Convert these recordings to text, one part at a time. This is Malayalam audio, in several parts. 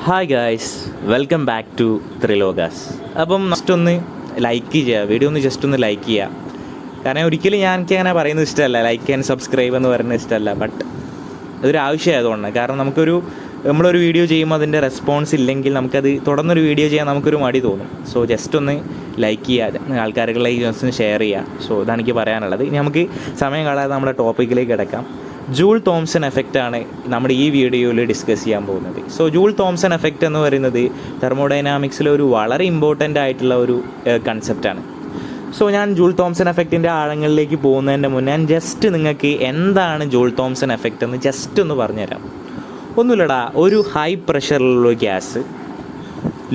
Hi guys, welcome back to Trilokas. അപ്പം ജസ്റ്റ് ഒന്ന് ലൈക്ക് ചെയ്യുക, വീഡിയോ ഒന്ന് ജസ്റ്റ് ഒന്ന് ലൈക്ക് ചെയ്യുക. കാരണം ഒരിക്കലും എനിക്ക് അങ്ങനെ പറയുന്നത് ഇഷ്ടമല്ല, ലൈക്ക് ആൻഡ് സബ്സ്ക്രൈബ് എന്ന് പറയുന്നത് ഇഷ്ടമല്ല. ബട്ട് അതൊരു ആവശ്യമായതുകൊണ്ട്, കാരണം നമ്മളൊരു വീഡിയോ ചെയ്യുമ്പോൾ അതിൻ്റെ റെസ്പോൺസ് ഇല്ലെങ്കിൽ നമുക്കത് തുടർന്നൊരു വീഡിയോ ചെയ്യാൻ നമുക്കൊരു മടി തോന്നും. സോ ജസ്റ്റ് ഒന്ന് ലൈക്ക് ചെയ്യുക, ആൾക്കാർക്കുള്ള ഒന്ന് ഷെയർ ചെയ്യുക. സോ ഇതാണ് എനിക്ക് പറയാനുള്ളത്. ഇനി നമുക്ക് സമയം കളയാതെ നമ്മുടെ ടോപ്പിക്കിലേക്ക് കിടക്കാം. ജൂൾ തോംസൺ എഫക്റ്റാണ് നമ്മുടെ ഈ വീഡിയോയിൽ ഡിസ്കസ് ചെയ്യാൻ പോകുന്നത്. സോ ജൂൾ തോംസൺ എഫക്റ്റ് എന്ന് പറയുന്നത് തെർമോഡൈനാമിക്സിലെ ഒരു വളരെ ഇമ്പോർട്ടൻ്റ് ആയിട്ടുള്ള ഒരു കൺസെപ്റ്റാണ്. സോ ഞാൻ ജൂൾ തോംസൺ എഫക്റ്റിൻ്റെ ആഴങ്ങളിലേക്ക് പോകുന്നതിൻ്റെ മുന്നേ ഞാൻ ജസ്റ്റ് നിങ്ങൾക്ക് എന്താണ് ജൂൾ തോംസൺ എഫക്റ്റ് എന്ന് ജസ്റ്റ് ഒന്ന് പറഞ്ഞുതരാം. ഒന്നുമില്ലടാ, ഒരു ഹൈ പ്രഷറിലുള്ള ഗ്യാസ്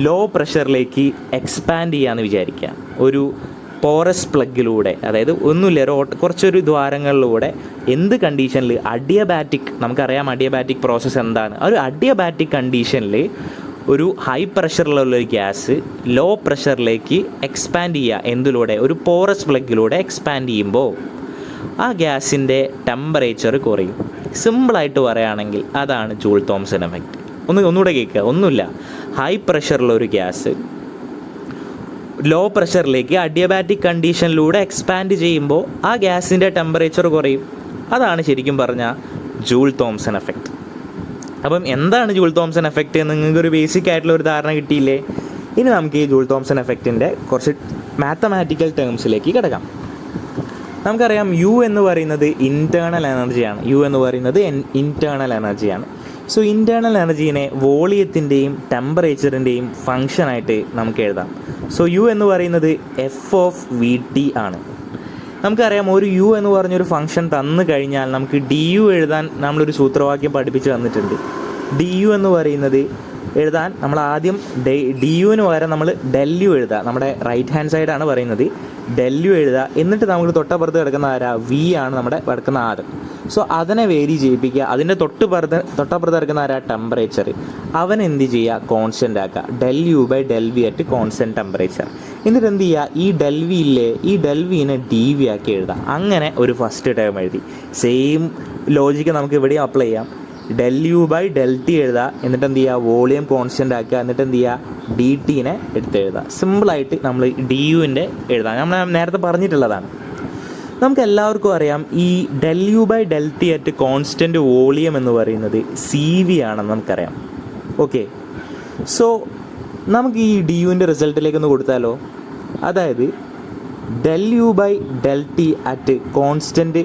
ലോ പ്രഷറിലേക്ക് എക്സ്പാൻഡ് ചെയ്യാമെന്ന് വിചാരിക്കുക. ഒരു പോറസ് പ്ലഗിലൂടെ, അതായത് ഒന്നുമില്ല, കുറച്ചൊരു ദ്വാരങ്ങളിലൂടെ എന്ത് കണ്ടീഷനിൽ അഡിയബാറ്റിക്, നമുക്കറിയാം അഡിയബാറ്റിക് പ്രോസസ്സ് എന്താണ്. ഒരു അഡിയബാറ്റിക് കണ്ടീഷനിൽ ഒരു ഹൈ പ്രഷറിലുള്ള ഗ്യാസ് ലോ പ്രഷറിലേക്ക് എക്സ്പാൻഡ് ചെയ്യുക. എന്തിലൂടെ? ഒരു പോറസ് പ്ലഗിലൂടെ എക്സ്പാൻഡ് ചെയ്യുമ്പോൾ ആ ഗ്യാസിൻ്റെ ടെമ്പറേച്ചർ കുറയും. സിമ്പിളായിട്ട് പറയുകയാണെങ്കിൽ അതാണ് ജൂൾ തോംസൺ എഫക്റ്റ്. ഒന്നുകൂടെ കേൾക്കുക. ഒന്നുമില്ല, ഹൈ പ്രഷറുള്ള ഒരു ഗ്യാസ് ലോ പ്രഷറിലേക്ക് അഡിയബാറ്റിക് കണ്ടീഷനിലൂടെ എക്സ്പാൻഡ് ചെയ്യുമ്പോൾ ആ ഗ്യാസിൻ്റെ ടെമ്പറേച്ചർ കുറയും. അതാണ് ശരിക്കും പറഞ്ഞാൽ ജൂൾ തോംസൺ എഫക്റ്റ്. അപ്പം എന്താണ് ജൂൾ തോംസൺ എഫക്റ്റ് എന്ന് നിങ്ങൾക്കൊരു ബേസിക് ആയിട്ടുള്ള ഒരു ധാരണ കിട്ടിയില്ലേ? ഇനി നമുക്ക് ഈ ജൂൾ തോംസൺ എഫക്റ്റിൻ്റെ കുറച്ച് മാത്തമാറ്റിക്കൽ ടേംസിലേക്ക് കിടക്കാം. നമുക്കറിയാം യു എന്ന് പറയുന്നത് ഇൻറ്റേർണൽ എനർജിയാണ്. ഇൻറ്റേർണൽ എനർജിയാണ്. സോ ഇൻറ്റേർണൽ എനർജീനെ വോളിയത്തിൻ്റെയും ടെമ്പറേച്ചറിൻ്റെയും ഫങ്ഷനായിട്ട് നമുക്ക് എഴുതാം. സോ യു എന്ന് പറയുന്നത് എഫ് ഓഫ് വി ടി ആണ്. നമുക്കറിയാം ഒരു യു എന്ന് പറഞ്ഞൊരു ഫംഗ്ഷൻ തന്നു കഴിഞ്ഞാൽ നമുക്ക് ഡി യു എഴുതാൻ നമ്മളൊരു സൂത്രവാക്യം പഠിപ്പിച്ച് തന്നിട്ടുണ്ട്. ഡി യു എന്ന് പറയുന്നത് എഴുതാൻ നമ്മൾ ആദ്യം ഡി യുവിന് പകരം നമ്മൾ ഡെൽ യു എഴുതുക. നമ്മുടെ റൈറ്റ് ഹാൻഡ് സൈഡാണ് പറയുന്നത്. ഡെൽ യു എഴുതുക. എന്നിട്ട് നമുക്ക് തൊട്ടപ്പുറത്ത് കിടക്കുന്ന ആരാ? വി ആണ് നമ്മുടെ കിടക്കുന്ന ആർ. സോ അതിനെ വേരി ചെയ്യിപ്പിക്കുക. അതിൻ്റെ തൊട്ടപ്പുറത്ത് കിടക്കുന്ന ആരാ? ടെമ്പറേച്ചർ. അവൻ എന്ത് ചെയ്യുക? കോൺസ്റ്റൻ്റ് ആക്കുക. Del U by del V at constant temperature. എന്നിട്ട് എന്ത് ചെയ്യുക? ഈ ഡെൽ വി ഇല്ലേ, ഈ ഡെൽ വിനെ ഡി വി ആക്കി എഴുതാം. അങ്ങനെ ഒരു ഫസ്റ്റ് ടേം എഴുതി. സെയിം ലോജിക്ക് നമുക്ക് ഇവിടെയും അപ്ലൈ ചെയ്യാം. Del U by del T എഴുതുക. എന്നിട്ട് എന്ത് ചെയ്യുക? വോളിയം കോൺസ്റ്റൻ്റ് ആക്കുക. എന്നിട്ട് എന്ത് ചെയ്യുക? ഡി ടീനെ എടുത്ത് എഴുതുക. സിമ്പിളായിട്ട് നമ്മൾ ഡി യുവിൻ്റെ എഴുതാം. നമ്മൾ നേരത്തെ പറഞ്ഞിട്ടുള്ളതാണ്. നമുക്ക് എല്ലാവർക്കും അറിയാം ഈ del U by del T at constant volume എന്ന് പറയുന്നത് സി വി ആണെന്ന് നമുക്കറിയാം. ഓക്കെ, സോ നമുക്ക് ഈ ഡി യുവിൻ്റെ റിസൾട്ടിലേക്കൊന്ന് കൊടുത്താലോ? അതായത് del U by del T at constant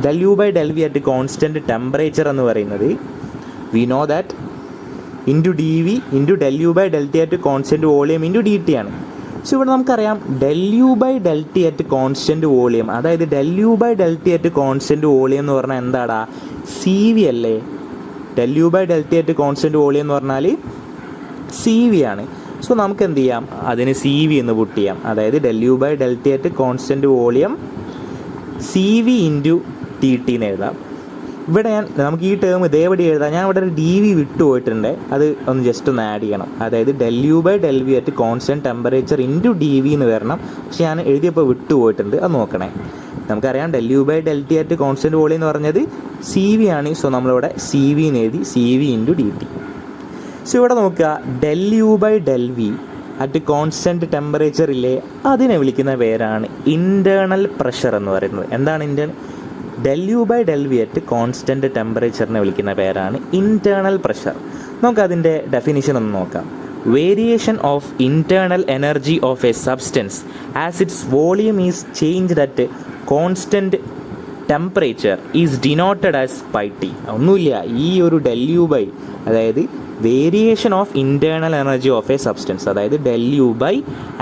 del U by del V at constant temperature എന്ന് പറയുന്നത് we know that into D V into del U by del T at constant volume into D T ആണ്. സോ ഇവിടെ നമുക്കറിയാം del U by del T at constant volume, അതായത് del U by del T at constant volume എന്ന് പറഞ്ഞാൽ എന്താടാ? സി വി അല്ലേ? Del U by del T at constant volume എന്ന് പറഞ്ഞാൽ സി വി ആണ്. സോ നമുക്ക് എന്ത് ചെയ്യാം? അതിന് സി വി എന്ന് പുട്ട് ചെയ്യാം. അതായത് del U by del T at constant volume C V into T T എന്ന് എഴുതാം. ഇവിടെ നമുക്ക് ഈ ടേം ഇതേപടി എഴുതാം. ഞാൻ ഇവിടെ ഒരു ഡി വി വിട്ടുപോയിട്ടുണ്ട്, അത് ഒന്ന് ജസ്റ്റ് ഒന്ന് ആഡ് ചെയ്യണം. അതായത് del U by del V at constant temperature into D V എന്ന് വരണം. പക്ഷേ ഞാൻ എഴുതിയപ്പോൾ വിട്ടുപോയിട്ടുണ്ട്, അത് നോക്കണേ. നമുക്കറിയാം del U by del T at constant volume എന്ന് പറഞ്ഞത് സി വി ആണ്. സോ നമ്മളിവിടെ സി വി എന്ന് എഴുതി, C V into D T. So ഇവിടെ നോക്കുക, del U by del V at constant temperature ഇല്ലേ, അതിനെ വിളിക്കുന്ന പേരാണ് ഇൻറ്റേർണൽ പ്രഷർ എന്ന് പറയുന്നത്. എന്താണ് del U by del V at constant ടെമ്പറേച്ചറിനെ വിളിക്കുന്ന പേരാണ് ഇൻറ്റേർണൽ പ്രഷർ. നമുക്കതിൻ്റെ ഡെഫിനിഷൻ ഒന്ന് നോക്കാം. Variation of internal energy of a substance as its volume is changed at constant temperature is denoted as pi T. ഒന്നുമില്ല, ഈ ഒരു ഡെൽ യു ബൈ, അതായത് variation of internal energy of a substance, അതായത് del U by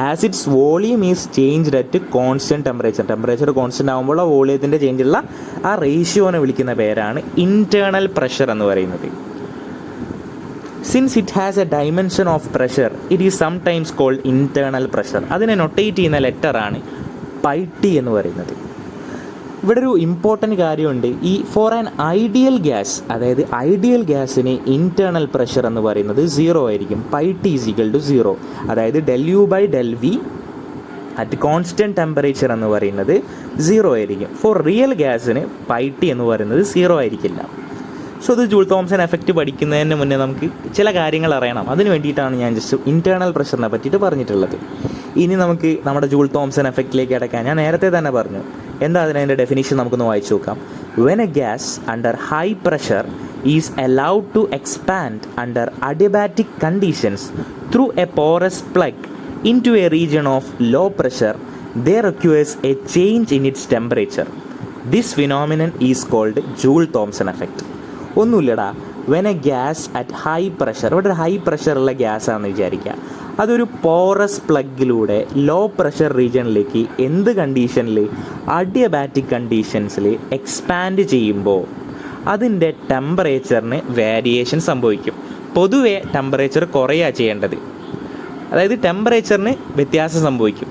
as its volume is changed at constant temperature constant ആകുമ്പോൾ ആ വോളിയത്തിൻ്റെ ചേഞ്ചുള്ള ആ റേഷ്യോനെ വിളിക്കുന്ന പേരാണ് ഇൻറ്റേർണൽ പ്രഷർ എന്ന് പറയുന്നത്. Since it has a dimension of pressure it is sometimes called internal pressure. അതിനെ നൊട്ടേറ്റ് ചെയ്യുന്ന ലെറ്ററാണ് പൈ ടി എന്ന് പറയുന്നത്. ഇവിടെ ഒരു ഇമ്പോർട്ടൻ്റ് കാര്യമുണ്ട്. ഈ ഫോർ ആൻ ഐഡിയൽ ഗ്യാസ്, അതായത് ഐഡിയൽ ഗ്യാസിന് ഇൻറ്റേർണൽ പ്രഷർ എന്ന് പറയുന്നത് 0 ആയിരിക്കും. Pi T is equal to 0. അതായത് del U by del V at constant temperature എന്ന് പറയുന്നത് 0 ആയിരിക്കും. ഫോർ റിയൽ ഗ്യാസിന് പൈ ടി എന്ന് പറയുന്നത് 0 ആയിരിക്കില്ല. സോ ഇത് ജൂൾ തോംസൺ എഫക്റ്റ് പഠിക്കുന്നതിന് മുന്നേ നമുക്ക് ചില കാര്യങ്ങൾ അറിയണം. അതിന് വേണ്ടിയിട്ടാണ് ഞാൻ ജസ്റ്റ് ഇൻറ്റേർണൽ പ്രഷറിനെ പറ്റിയിട്ട് പറഞ്ഞിട്ടുള്ളത്. ഇനി നമുക്ക് നമ്മുടെ ജൂൾ തോംസൺ എഫക്റ്റിലേക്ക് അടക്കാൻ ഞാൻ നേരത്തെ തന്നെ പറഞ്ഞു. എന്താ അതിൻ്റെ ഡെഫിനിഷൻ നമുക്കൊന്ന് വായിച്ചു നോക്കാം. When a gas under high pressure is allowed to expand under adiabatic conditions through a porous plug into a region of low pressure, there occurs a change in its temperature. This phenomenon is called Joule-Thomson effect. ഒന്നുമില്ലടാ, when a gas at high pressure, ഇവിടെ ഒരു ഹൈ പ്രഷറുള്ള ഗ്യാസാണെന്ന് വിചാരിക്കുക, അതൊരു പോറസ് പ്ലഗിലൂടെ ലോ പ്രഷർ റീജിയനിലേക്ക് എന്ത് കണ്ടീഷനിൽ, അഡിയബാറ്റിക് കണ്ടീഷൻസിൽ എക്സ്പാൻഡ് ചെയ്യുമ്പോൾ അതിൻ്റെ ടെമ്പറേച്ചറിന് വേരിയേഷൻ സംഭവിക്കും. പൊതുവേ ടെമ്പറേച്ചർ കുറയുക ചെയ്യേണ്ടത്, അതായത് ടെമ്പറേച്ചറിന് വ്യത്യാസം സംഭവിക്കും.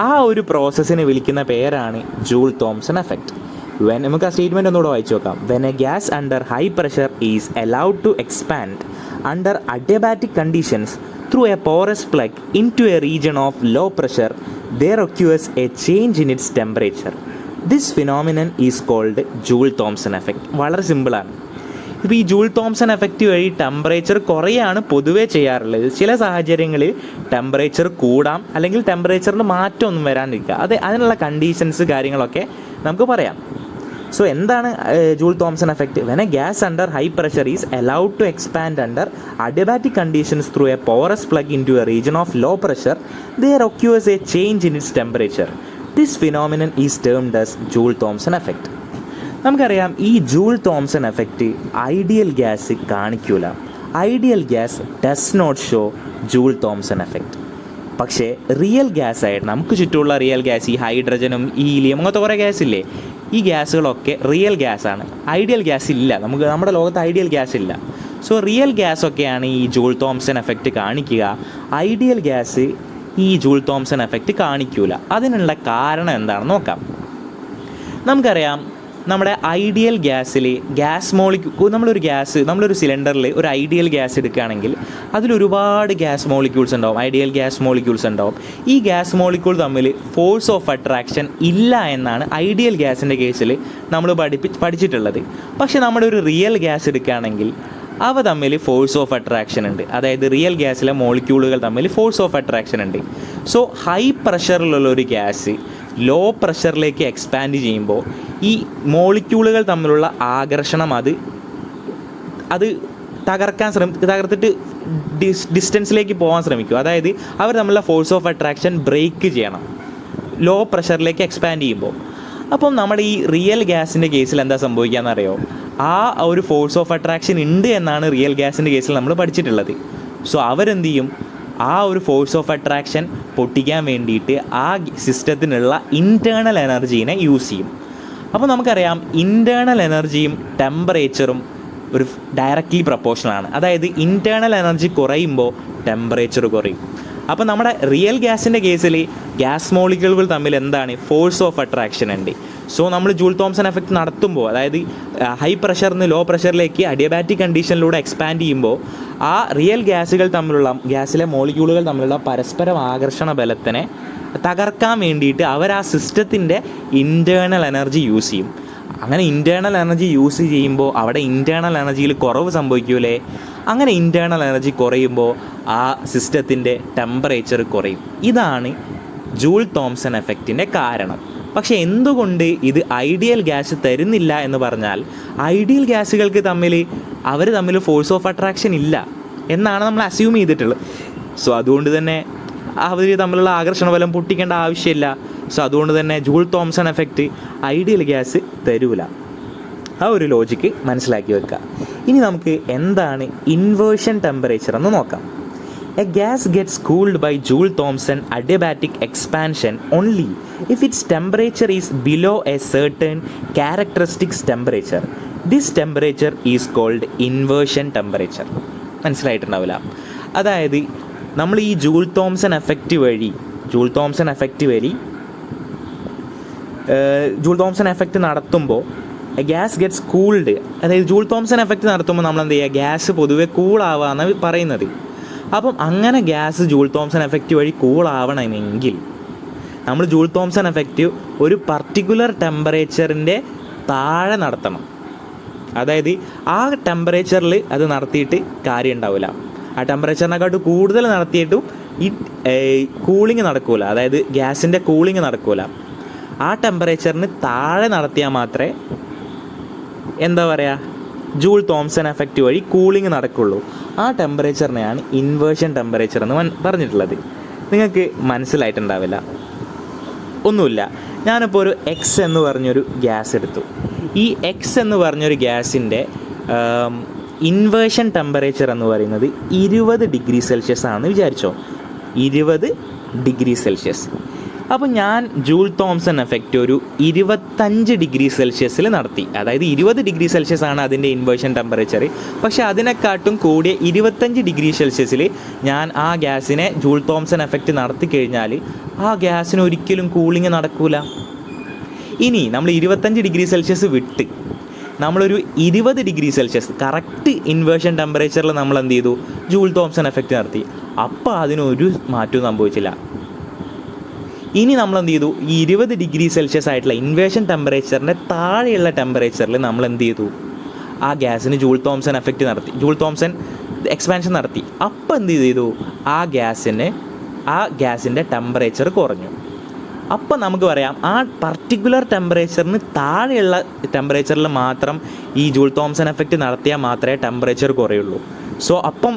ആ ഒരു പ്രോസസ്സിനെ വിളിക്കുന്ന പേരാണ് ജൂൾ തോംസൺ എഫക്റ്റ്. നമുക്ക് ആ സ്റ്റേറ്റ്മെൻറ്റ് ഒന്നുകൂടെ വായിച്ചു നോക്കാം. When a gas under high pressure is allowed to expand under adiabatic conditions through a porous plug into a region of low pressure, there occurs a change in its temperature. This phenomenon is called Joule-Thomson effect. വളരെ സിമ്പിളാണ്. ഇപ്പോൾ ഈ ജൂൾ തോംസൺ എഫക്റ്റ് വഴി ടെമ്പറേച്ചർ കുറയാണ് പൊതുവേ ചെയ്യാറുള്ളത്. ചില സാഹചര്യങ്ങളിൽ ടെമ്പറേച്ചർ കൂടാം, അല്ലെങ്കിൽ ടെമ്പറേച്ചറിന് മാറ്റമൊന്നും വരാണ്ടിരിക്കുക. അതിനുള്ള കണ്ടീഷൻസ് കാര്യങ്ങളൊക്കെ നമുക്ക് പറയാം. സോ എന്താണ് Joule Thomson effect? When a gas under high pressure is allowed to expand under adiabatic conditions through a porous plug into a region of low pressure, there occurs a change in its temperature. This phenomenon is termed as Joule-Thomson effect. നമുക്കറിയാം, ഈ Joule Thomson effect ideal gas കാണിക്കൂല. Ideal gas does not show Joule Thomson effect. പക്ഷേ റിയൽ ഗ്യാസ് ആയിട്ട് നമുക്ക് ചുറ്റുമുള്ള റിയൽ ഗ്യാസ്, ഈ ഹൈഡ്രജനും ഹീലിയം അങ്ങനത്തെ കുറേ ഗ്യാസ് ഇല്ലേ, ഈ ഗ്യാസുകളൊക്കെ റിയൽ ഗ്യാസാണ്. ഐഡിയൽ ഗ്യാസ് ഇല്ല, നമ്മുടെ ലോകത്ത് ഐഡിയൽ ഗ്യാസ് ഇല്ല. സോ റിയൽ ഗ്യാസൊക്കെയാണ് ഈ ജൂൾ തോംസൺ എഫക്റ്റ് കാണിക്കുക. ഐഡിയൽ ഗ്യാസ് ഈ ജൂൾ തോംസൺ എഫക്റ്റ് കാണിക്കൂല. അതിനുള്ള കാരണം എന്താണെന്ന് നോക്കാം. നമുക്കറിയാം, നമ്മുടെ ഐഡിയൽ ഗ്യാസിൽ ഗ്യാസ് നമ്മളൊരു സിലിണ്ടറിൽ ഒരു ഐഡിയൽ ഗ്യാസ് എടുക്കുകയാണെങ്കിൽ അതിലൊരുപാട് ഗ്യാസ് മോളിക്യൂൾസ് ഉണ്ടാവും, ഐഡിയൽ ഗ്യാസ് മോളിക്യൂൾസ് ഉണ്ടാവും. ഈ ഗ്യാസ് മോളിക്യൂൾ തമ്മിൽ ഫോഴ്സ് ഓഫ് അട്രാക്ഷൻ ഇല്ല എന്നാണ് ഐഡിയൽ ഗ്യാസിൻ്റെ കേസിൽ നമ്മൾ പഠിച്ചിട്ടുള്ളത്. പക്ഷേ നമ്മുടെ ഒരു റിയൽ ഗ്യാസ് എടുക്കുകയാണെങ്കിൽ അവ തമ്മിൽ ഫോഴ്സ് ഓഫ് അട്രാക്ഷൻ ഉണ്ട്. അതായത് റിയൽ ഗ്യാസിലെ മോളിക്യൂളുകൾ തമ്മിൽ ഫോഴ്സ് ഓഫ് അട്രാക്ഷൻ ഉണ്ട്. സോ ഹൈ പ്രഷറിലുള്ള ഒരു ഗ്യാസ് ലോ പ്രഷറിലേക്ക് എക്സ്പാൻഡ് ചെയ്യുമ്പോൾ ഈ മോളിക്യൂളുകൾ തമ്മിലുള്ള ആകർഷണം അത് തകർത്തിട്ട് ഡിസ്റ്റൻസിലേക്ക് പോകാൻ ശ്രമിക്കും. അതായത് അവർ തമ്മിലുള്ള ഫോഴ്സ് ഓഫ് അട്രാക്ഷൻ ബ്രേക്ക് ചെയ്യണം ലോ പ്രഷറിലേക്ക് എക്സ്പാൻഡ് ചെയ്യുമ്പോൾ. അപ്പം നമ്മുടെ ഈ റിയൽ ഗ്യാസിൻ്റെ കേസിൽ എന്താ സംഭവിക്കുകയെന്നറിയോ? ആ ഒരു ഫോഴ്സ് ഓഫ് അട്രാക്ഷൻ ഉണ്ട് എന്നാണ് റിയൽ ഗ്യാസിൻ്റെ കേസിൽ നമ്മൾ പഠിച്ചിട്ടുള്ളത്. സോ അവരെന്ത് ചെയ്യും? ആ ഒരു ഫോഴ്സ് ഓഫ് അട്രാക്ഷൻ പൊട്ടിക്കാൻ വേണ്ടിയിട്ട് ആ സിസ്റ്റത്തിനുള്ള ഇൻറ്റേർണൽ എനർജീനെ യൂസ് ചെയ്യും. അപ്പോൾ നമുക്കറിയാം, ഇൻറ്റേർണൽ എനർജിയും ടെമ്പറേച്ചറും ഒരു ഡയറക്റ്റ്ലി പ്രപ്പോർഷനാണ്. അതായത് ഇൻറ്റേർണൽ എനർജി കുറയുമ്പോൾ ടെമ്പറേച്ചർ കുറയും. അപ്പോൾ നമ്മുടെ റിയൽ ഗ്യാസിൻ്റെ കേസിൽ ഗ്യാസ് മോളിക്യൂളുകൾ തമ്മിൽ എന്താണ്? ഫോഴ്സ് ഓഫ് അട്രാക്ഷൻ ഉണ്ട്. സോ നമ്മൾ ജൂൾ തോംസൺ എഫക്റ്റ് നടത്തുമ്പോൾ, അതായത് ഹൈ പ്രഷറിൽ നിന്ന് ലോ പ്രഷറിലേക്ക് അഡിയബാറ്റിക് കണ്ടീഷനിലൂടെ എക്സ്പാൻഡ് ചെയ്യുമ്പോൾ ആ റിയൽ ഗ്യാസിലെ മോളിക്യൂളുകൾ തമ്മിലുള്ള പരസ്പരം ആകർഷണ ബലത്തിനെ തകർക്കാൻ വേണ്ടിയിട്ട് അവർ ആ സിസ്റ്റത്തിൻ്റെ ഇൻറ്റേർണൽ എനർജി യൂസ് ചെയ്യും. അങ്ങനെ ഇൻറ്റേർണൽ എനർജി യൂസ് ചെയ്യുമ്പോൾ അവിടെ ഇൻറ്റേർണൽ എനർജിയിൽ കുറവ് സംഭവിക്കൂലേ? അങ്ങനെ ഇൻറ്റേർണൽ എനർജി കുറയുമ്പോൾ ആ സിസ്റ്റത്തിൻ്റെ ടെമ്പറേച്ചർ കുറയും. ഇതാണ് ജൂൾ തോംസൺ എഫക്റ്റിൻ്റെ കാരണം. പക്ഷേ എന്തുകൊണ്ട് ഇത് ഐഡിയൽ ഗ്യാസ് തരുന്നില്ല എന്ന് പറഞ്ഞാൽ, ഐഡിയൽ ഗ്യാസുകൾക്ക് അവർ തമ്മിൽ ഫോഴ്സ് ഓഫ് അട്രാക്ഷൻ ഇല്ല എന്നാണ് നമ്മൾ അസ്യൂം ചെയ്തിട്ടുള്ളത്. സോ അതുകൊണ്ട് തന്നെ അവർ തമ്മിലുള്ള ആകർഷണ ബലം പൊട്ടിക്കേണ്ട ആവശ്യമില്ല. സോ അതുകൊണ്ട് തന്നെ Joule Thomson effect ideal gas തരൂല. ആ ഒരു ലോജിക്ക് മനസ്സിലാക്കി വെക്കുക. ഇനി നമുക്ക് എന്താണ് ഇൻവേർഷൻ ടെമ്പറേച്ചർ എന്ന് നോക്കാം. A gas gets cooled by Joule-Thomson adiabatic expansion only if its temperature is below a certain characteristic temperature. This temperature is called inversion temperature. മനസ്സിലായിട്ടുണ്ടാവില്ല. അതായത് നമ്മൾ ഈ ജൂൾ തോംസൺ എഫക്റ്റ് വഴി ജൂൾ തോംസൺ എഫക്റ്റ് നടത്തുമ്പോൾ ഗ്യാസ് ഗെറ്റ്സ് കൂൾഡ്, അതായത് ജൂൾ തോംസൺ എഫക്റ്റ് നടത്തുമ്പോൾ നമ്മൾ എന്ത് ചെയ്യുക? ഗ്യാസ് പൊതുവെ കൂളാവാന്നാണ് പറയുന്നത്. അപ്പം അങ്ങനെ ഗ്യാസ് ജൂൾ തോംസൺ എഫക്റ്റ് വഴി കൂളാവണമെങ്കിൽ നമ്മൾ ജൂൾ തോംസൺ എഫക്റ്റ് ഒരു പർട്ടിക്കുലർ ടെമ്പറേച്ചറിൻ്റെ താഴെ നടത്തണം. അതായത് ആ ടെമ്പറേച്ചറിൽ അത് നടത്തിയിട്ട് കാര്യം ഉണ്ടാവില്ല. ആ ടെമ്പറേച്ചറിനെക്കാട്ടും കൂടുതൽ നടത്തിയിട്ടും ഈ കൂളിംഗ് നടക്കൂല, അതായത് ഗ്യാസിൻ്റെ കൂളിംഗ് നടക്കൂല. ആ ടെമ്പറേച്ചറിന് താഴെ നടത്തിയാൽ മാത്രമേ എന്താ പറയുക ജൂൾ തോംസൺ എഫക്റ്റ് വഴി കൂളിംഗ് നടക്കുള്ളൂ. ആ ടെമ്പറേച്ചറിനെയാണ് ഇൻവേർഷൻ ടെമ്പറേച്ചർ എന്ന് പറഞ്ഞിട്ടുള്ളത്. നിങ്ങൾക്ക് മനസ്സിലായിട്ടുണ്ടാവില്ല. ഒന്നുമില്ല, ഞാനിപ്പോൾ ഒരു എക്സ് എന്ന് പറഞ്ഞൊരു ഗ്യാസ് എടുത്തു. ഈ എക്സ് എന്ന് പറഞ്ഞൊരു ഗ്യാസിൻ്റെ ഇൻവേർഷൻ ടെമ്പറേച്ചർ എന്ന് പറയുന്നത് 20 ഡിഗ്രി സെൽഷ്യസ് ആണെന്ന് വിചാരിച്ചോ. 20 ഡിഗ്രി സെൽഷ്യസ്. അപ്പോൾ ഞാൻ ജൂൾ തോംസൺ എഫക്റ്റ് ഒരു 25 ഡിഗ്രി സെൽഷ്യസിൽ നടത്തി. അതായത് 20 ഡിഗ്രി സെൽഷ്യസ് ആണ് അതിൻ്റെ ഇൻവേർഷൻ ടെമ്പറേച്ചർ. പക്ഷേ അതിനെക്കാട്ടും കൂടിയ 25 ഡിഗ്രി സെൽഷ്യസിൽ ഞാൻ ആ ഗ്യാസിനെ ജൂൾ തോംസൺ എഫക്റ്റ് നടത്തി കഴിഞ്ഞാൽ ആ ഗ്യാസിന് ഒരിക്കലും കൂളിംഗ് നടക്കൂല. ഇനി നമ്മൾ 25 ഡിഗ്രി സെൽഷ്യസ് വിട്ട് നമ്മളൊരു 20 ഡിഗ്രി സെൽഷ്യസ് കറക്റ്റ് ഇൻവേർഷൻ ടെമ്പറേച്ചറിൽ നമ്മൾ എന്ത് ചെയ്തു, ജൂൾ തോംസൺ എഫക്റ്റ് നടത്തി. അപ്പോൾ അതിനൊരു മാറ്റവും സംഭവിച്ചില്ല. ഇനി നമ്മൾ എന്ത് ചെയ്തു, ഈ 20 ഡിഗ്രി സെൽഷ്യസ് ആയിട്ടുള്ള ഇൻവേർഷൻ ടെമ്പറേച്ചറിൻ്റെ താഴെയുള്ള ടെമ്പറേച്ചറിൽ നമ്മൾ എന്ത് ചെയ്തു, ആ ഗ്യാസിന് ജൂൾ തോംസൺ എഫക്റ്റ് നടത്തി, ജൂൾ തോംസൺ എക്സ്പാൻഷൻ നടത്തി. അപ്പോൾ എന്ത് ചെയ്തു, ആ ഗ്യാസിൻ്റെ ടെമ്പറേച്ചർ കുറഞ്ഞു. അപ്പം നമുക്ക് പറയാം ആ പർട്ടിക്കുലർ ടെമ്പറേച്ചറിന് താഴെയുള്ള ടെമ്പറേച്ചറിൽ മാത്രം ഈ ജൂൾ തോംസൺ എഫക്റ്റ് നടത്തിയാൽ മാത്രമേ ടെമ്പറേച്ചർ കുറയുള്ളൂ. സോ അപ്പം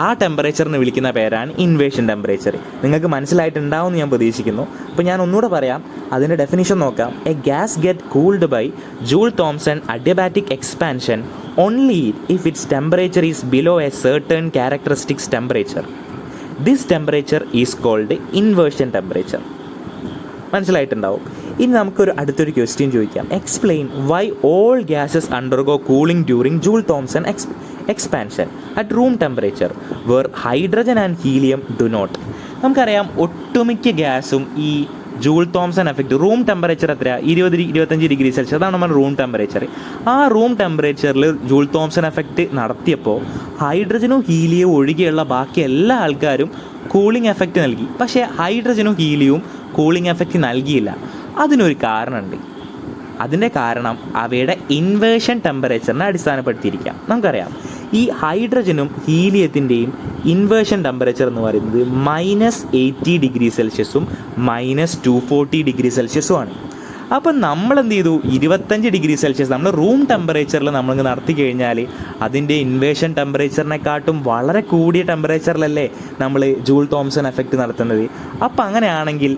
ആ ടെമ്പറേച്ചറിന് വിളിക്കുന്ന പേരാണ് ഇൻവേർഷൻ ടെമ്പറേച്ചർ. നിങ്ങൾക്ക് മനസ്സിലായിട്ടുണ്ടാവുമെന്ന് ഞാൻ പ്രതീക്ഷിക്കുന്നു. അപ്പോൾ ഞാൻ ഒന്നുകൂടെ പറയാം, അതിൻ്റെ ഡെഫിനിഷൻ നോക്കാം. A gas get cooled by Joule Thomson adiabatic expansion only if its temperature is below a certain characteristics temperature. This temperature is called inversion temperature. മനസ്സിലായിട്ടുണ്ടാവും. ഇനി നമുക്കൊരു അടുത്തൊരു ക്വസ്റ്റ്യൻ ചോദിക്കാം. Explain why all gases undergo cooling during Joule Thomson expansion at room temperature where hydrogen and helium do not. നമുക്കറിയാം ഒട്ടുമിക്ക ഗ്യാസും ഈ Joule Thomson effect room temperature എത്ര, 20-25 ഡിഗ്രി സെൽഷ്യസ്, അതാണ് നമ്മുടെ റൂം ടെമ്പറേച്ചർ. ആ റൂം ടെമ്പറേച്ചറിൽ ജൂൾ തോംസൺ എഫക്റ്റ് നടത്തിയപ്പോൾ ഹൈഡ്രജനും ഹീലിയവും ഒഴികെയുള്ള ബാക്കി എല്ലാ ആൾക്കാരും കൂളിംഗ് എഫക്റ്റ് നൽകി. പക്ഷേ ഹൈഡ്രജനും ഹീലിയവും കൂളിംഗ് എഫക്റ്റ് നൽകിയില്ല. അതിനൊരു കാരണമുണ്ട്. അതിൻ്റെ കാരണം അവയുടെ ഇൻവേർഷൻ ടെമ്പറേച്ചറിനെ അടിസ്ഥാനപ്പെടുത്തിയിരിക്കാം. നമുക്കറിയാം ഈ ഹൈഡ്രജനും ഹീലിയത്തിൻ്റെയും ഇൻവേർഷൻ ടെമ്പറേച്ചർ എന്ന് പറയുന്നത് -80 ഡിഗ്രി സെൽഷ്യസും -240 ഡിഗ്രി സെൽഷ്യസും ആണ്. അപ്പം നമ്മൾ എന്ത് ചെയ്തു, 25 ഡിഗ്രി സെൽഷ്യസ് നമ്മൾ റൂം ടെമ്പറേച്ചറിൽ നമ്മൾ നടത്തി കഴിഞ്ഞാൽ അതിൻ്റെ ഇൻവേർഷൻ ടെമ്പറേച്ചറിനെക്കാട്ടും വളരെ കൂടിയ ടെമ്പറേച്ചറിലല്ലേ നമ്മൾ ജൂൾ തോംസൺ എഫക്റ്റ് നടത്തുന്നത്. അപ്പം അങ്ങനെയാണെങ്കിൽ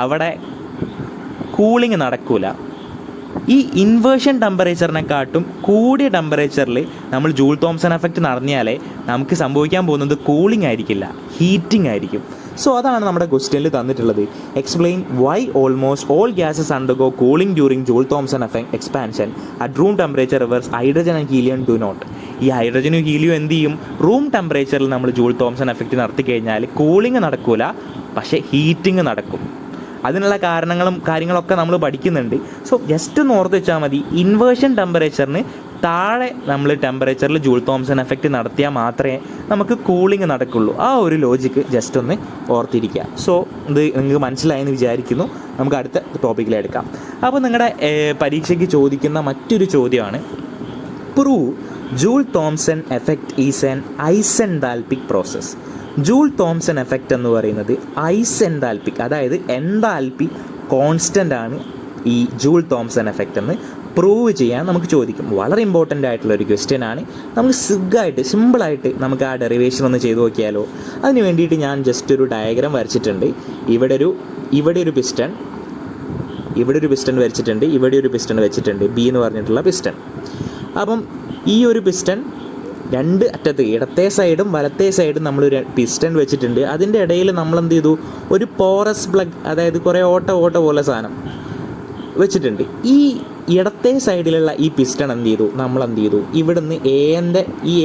അവിടെ കൂളിംഗ് നടക്കൂല. ഈ ഇൻവേർഷൻ ടെമ്പറേച്ചറിനെക്കാട്ടും കൂടിയ ടെമ്പറേച്ചറിൽ നമ്മൾ ജൂൾ തോംസൺ എഫക്റ്റ് നടത്തിയാലേ നമുക്ക് സംഭവിക്കാൻ പോകുന്നത് കൂളിംഗ് ആയിരിക്കില്ല, ഹീറ്റിംഗ് ആയിരിക്കും. സോ അതാണ് നമ്മുടെ ക്വസ്റ്റ്യനിൽ തന്നിട്ടുള്ളത്. Explain why almost all gases undergo cooling during Joule Thomson expansion at room temperature whereas hydrogen and helium do not. ഈ ഹൈഡ്രജനും ഹീലിയം എന്ത് ചെയ്യും, റൂം ടെമ്പറേച്ചറിൽ നമ്മൾ ജൂൾ തോംസൺ എഫക്റ്റ് നടത്തി കഴിഞ്ഞാൽ കൂളിംഗ് നടക്കൂല, പക്ഷേ ഹീറ്റിംഗ് നടക്കും. അതിനുള്ള കാര്യങ്ങളൊക്കെ നമ്മൾ പഠിക്കുന്നുണ്ട്. സോ ജസ്റ്റ് ഒന്ന് ഓർത്ത് വെച്ചാൽ മതി, ഇൻവേർഷൻ ടെമ്പറേച്ചറിന് താഴെ നമ്മൾ ടെമ്പറേച്ചറിൽ ജൂൾ തോംസൺ എഫക്റ്റ് നടത്തിയാൽ മാത്രമേ നമുക്ക് കൂളിംഗ് നടക്കുള്ളൂ. ആ ഒരു ലോജിക്ക് ജസ്റ്റ് ഒന്ന് ഓർത്തിരിക്കുക. സോ ഇത് നിങ്ങൾക്ക് മനസ്സിലായെന്ന് വിചാരിക്കുന്നു. നമുക്ക് അടുത്ത ടോപ്പിക്കിലെടുക്കാം. അപ്പോൾ നിങ്ങളുടെ പരീക്ഷയ്ക്ക് ചോദിക്കുന്ന മറ്റൊരു ചോദ്യമാണ്, prove Joule Thomson effect is an isenthalpic process. Joule Thomson effect എന്ന് പറയുന്നത് ഐസെൻതാൽപിക്, അതായത് എൻതാൽപി കോൺസ്റ്റൻ്റ് ആണ് ഈ ജൂൾ തോംസൺ എഫക്റ്റ് എന്ന് പ്രൂവ് ചെയ്യാൻ നമുക്ക് ചോദിക്കും. വളരെ ഇമ്പോർട്ടൻ്റ് ആയിട്ടുള്ള ഒരു ക്വസ്റ്റ്യൻ ആണ്. നമുക്ക് സിമ്പിളായിട്ട് നമുക്ക് ആ ഡെറിവേഷൻ ഒന്ന് ചെയ്ത് നോക്കിയാലോ. അതിന് വേണ്ടിയിട്ട് ഞാൻ ജസ്റ്റ് ഒരു ഡയഗ്രാം വരച്ചിട്ടുണ്ട്. ഇവിടെ ഒരു പിസ്റ്റൺ വരച്ചിട്ടുണ്ട്, ഇവിടെ ഒരു പിസ്റ്റൺ വെച്ചിട്ടുണ്ട്, ബി എന്ന് പറഞ്ഞിട്ടുള്ള പിസ്റ്റൺ. അപ്പം ഈ ഒരു പിസ്റ്റൺ രണ്ട് അറ്റത്ത് ഇടത്തെ സൈഡും വലത്തെ സൈഡും നമ്മളൊരു പിസ്റ്റൺ വെച്ചിട്ടുണ്ട്. അതിൻ്റെ ഇടയിൽ നമ്മൾ എന്ത് ചെയ്തു, ഒരു പോറസ് പ്ലഗ്, അതായത് കുറേ ഓട്ട പോലെ സാധനം വെച്ചിട്ടുണ്ട്. ഈ ഇടത്തെ സൈഡിലുള്ള ഈ പിസ്റ്റൺ എന്ത് ചെയ്തു, ഇവിടുന്ന് എ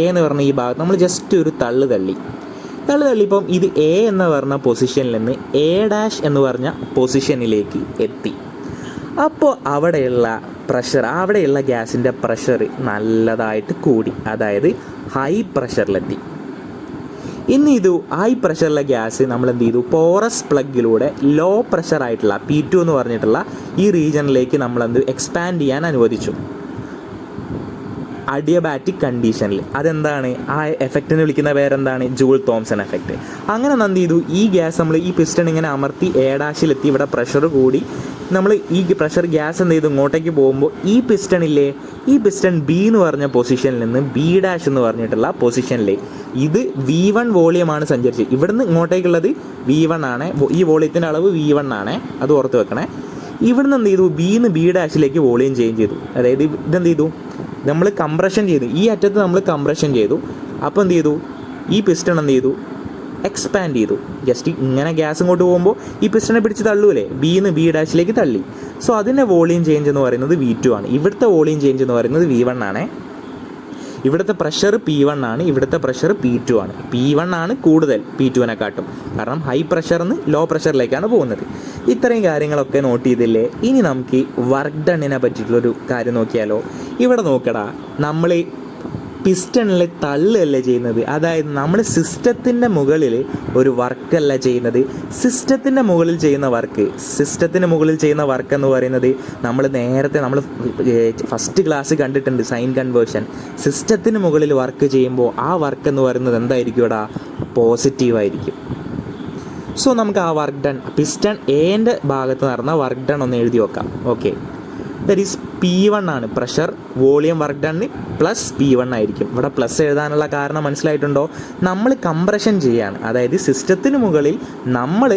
എന്ന് പറഞ്ഞ ഈ ഭാഗത്ത് നമ്മൾ ജസ്റ്റ് ഒരു തള്ളി തള്ളിയപ്പം ഇത് എ എന്ന് പറഞ്ഞ പൊസിഷനിൽ നിന്ന് A' എന്ന് പറഞ്ഞ പൊസിഷനിലേക്ക് എത്തി. അപ്പോൾ അവിടെയുള്ള ഗ്യാസിൻ്റെ പ്രഷർ നല്ലതായിട്ട് കൂടി, അതായത് ഹൈ പ്രഷറിലെത്തി. ഇനി ഇത് ഹൈ പ്രഷറിലെ ഗ്യാസ് നമ്മൾ എന്ത് ചെയ്തു, പോറസ് പ്ലഗിലൂടെ ലോ പ്രഷറായിട്ടുള്ള P2 എന്ന് പറഞ്ഞിട്ടുള്ള ഈ റീജിയനിലേക്ക് നമ്മളെന്ത് എക്സ്പാൻഡ് ചെയ്യാൻ അനുവദിച്ചു. അഡിയബാറ്റിക് കണ്ടീഷനിൽ. അതെന്താണ്? ആ എഫക്റ്റിനെ വിളിക്കുന്ന പേരെന്താണ്? Joule Thomson effect. അങ്ങനെ എന്ത് ചെയ്തു, ഈ ഗ്യാസ് നമ്മൾ ഈ പിസ്റ്റൺ ഇങ്ങനെ അമർത്തി എ' ഇവിടെ പ്രഷർ കൂടി നമ്മൾ ഈ പ്രഷർ ഗ്യാസ് എന്ത് ചെയ്തു ഇങ്ങോട്ടേക്ക് പോകുമ്പോൾ ഈ പിസ്റ്റണില്ലേ, ഈ പിസ്റ്റൺ ബി എന്ന് പറഞ്ഞ പൊസിഷനിൽ നിന്ന് ബി ഡാഷ് എന്ന് പറഞ്ഞിട്ടുള്ള പൊസിഷനിലേക്ക് ഇത് V1 വോളിയമാണ് സഞ്ചരിച്ചത്. ഇവിടുന്ന് ഇങ്ങോട്ടേക്കുള്ളത് V1 ആണ്. ഈ വോളിയത്തിൻ്റെ അളവ് V1 ആണ്, അത് ഓർത്ത് വെക്കണേ. ഇവിടുന്ന് എന്ത് ചെയ്തു, ബിന്ന് ബി ഡാഷിലേക്ക് വോളിയം ചേഞ്ച് ചെയ്തു. അതായത് ഇതെന്ത് ചെയ്തു, നമ്മൾ കംപ്രഷൻ ചെയ്തു. ഈ അറ്റത്ത് നമ്മൾ കംപ്രഷൻ ചെയ്തു. അപ്പോൾ എന്ത് ചെയ്തു, ഈ പിസ്റ്റൺ എന്ത് ചെയ്തു, എക്സ്പാൻഡ് ചെയ്തു. ജസ്റ്റ് ഇങ്ങനെ ഗ്യാസ് ഇങ്ങോട്ട് പോകുമ്പോൾ ഈ പിസ്റ്റണെ പിടിച്ച് തള്ളൂലേ, ബിന്ന് ബി ഡാഷിലേക്ക് തള്ളി. സോ അതിൻ്റെ വോളിയം ചേഞ്ച് എന്ന് പറയുന്നത് V2 ആണ്. ഇവിടുത്തെ വോളിയം ചേഞ്ച് എന്ന് പറയുന്നത് V1 ആണ്. ഇവിടുത്തെ പ്രഷർ P1 ആണ്, ഇവിടുത്തെ പ്രഷർ P2 ആണ്. P1 ആണ് കൂടുതൽ P2വിനെക്കാട്ടും, കാരണം ഹൈ പ്രഷറിൽ നിന്ന് ലോ പ്രഷറിലേക്കാണ് പോകുന്നത്. ഇത്രയും കാര്യങ്ങളൊക്കെ നോട്ട് ചെയ്തില്ലേ. ഇനി നമുക്ക് വർക്ക് ഡണ്ണിനെ പറ്റിയിട്ടുള്ളൊരു കാര്യം നോക്കിയാലോ. ഇവിടെ നോക്കടാ, നമ്മൾ പിസ്റ്റണിൽ തള്ളുകയല്ല ചെയ്യുന്നത്. അതായത് നമ്മൾ സിസ്റ്റത്തിൻ്റെ മുകളിൽ ഒരു വർക്കല്ല ചെയ്യുന്നത്. സിസ്റ്റത്തിൻ്റെ മുകളിൽ ചെയ്യുന്ന വർക്ക് എന്ന് പറയുന്നത് നമ്മൾ നേരത്തെ ഫസ്റ്റ് ക്ലാസ് കണ്ടിട്ടുണ്ട്, സൈൻ കൺവേർഷൻ. സിസ്റ്റത്തിന് മുകളിൽ വർക്ക് ചെയ്യുമ്പോൾ ആ വർക്ക് എന്ന് പറയുന്നത് എന്തായിരിക്കും ഇവിടെ? പോസിറ്റീവായിരിക്കും. സോ നമുക്ക് ആ വർക്ക് ഡൺ, പിസ്റ്റൺ എൻ്റെ ഭാഗത്ത് നടന്ന വർക്ക് ഡൺ ഒന്ന് എഴുതി വെക്കാം. ഓക്കെ, ദാറ്റ് ഈസ് P1 ആണ് pressure volume work done plus P1 ആയിരിക്കും. ഇവിടെ പ്ലസ് എഴുതാനുള്ള കാരണം മനസ്സിലായിട്ടുണ്ടോ? നമ്മൾ കംപ്രഷൻ ചെയ്യാണ്, അതായത് സിസ്റ്റത്തിന് മുകളിൽ നമ്മൾ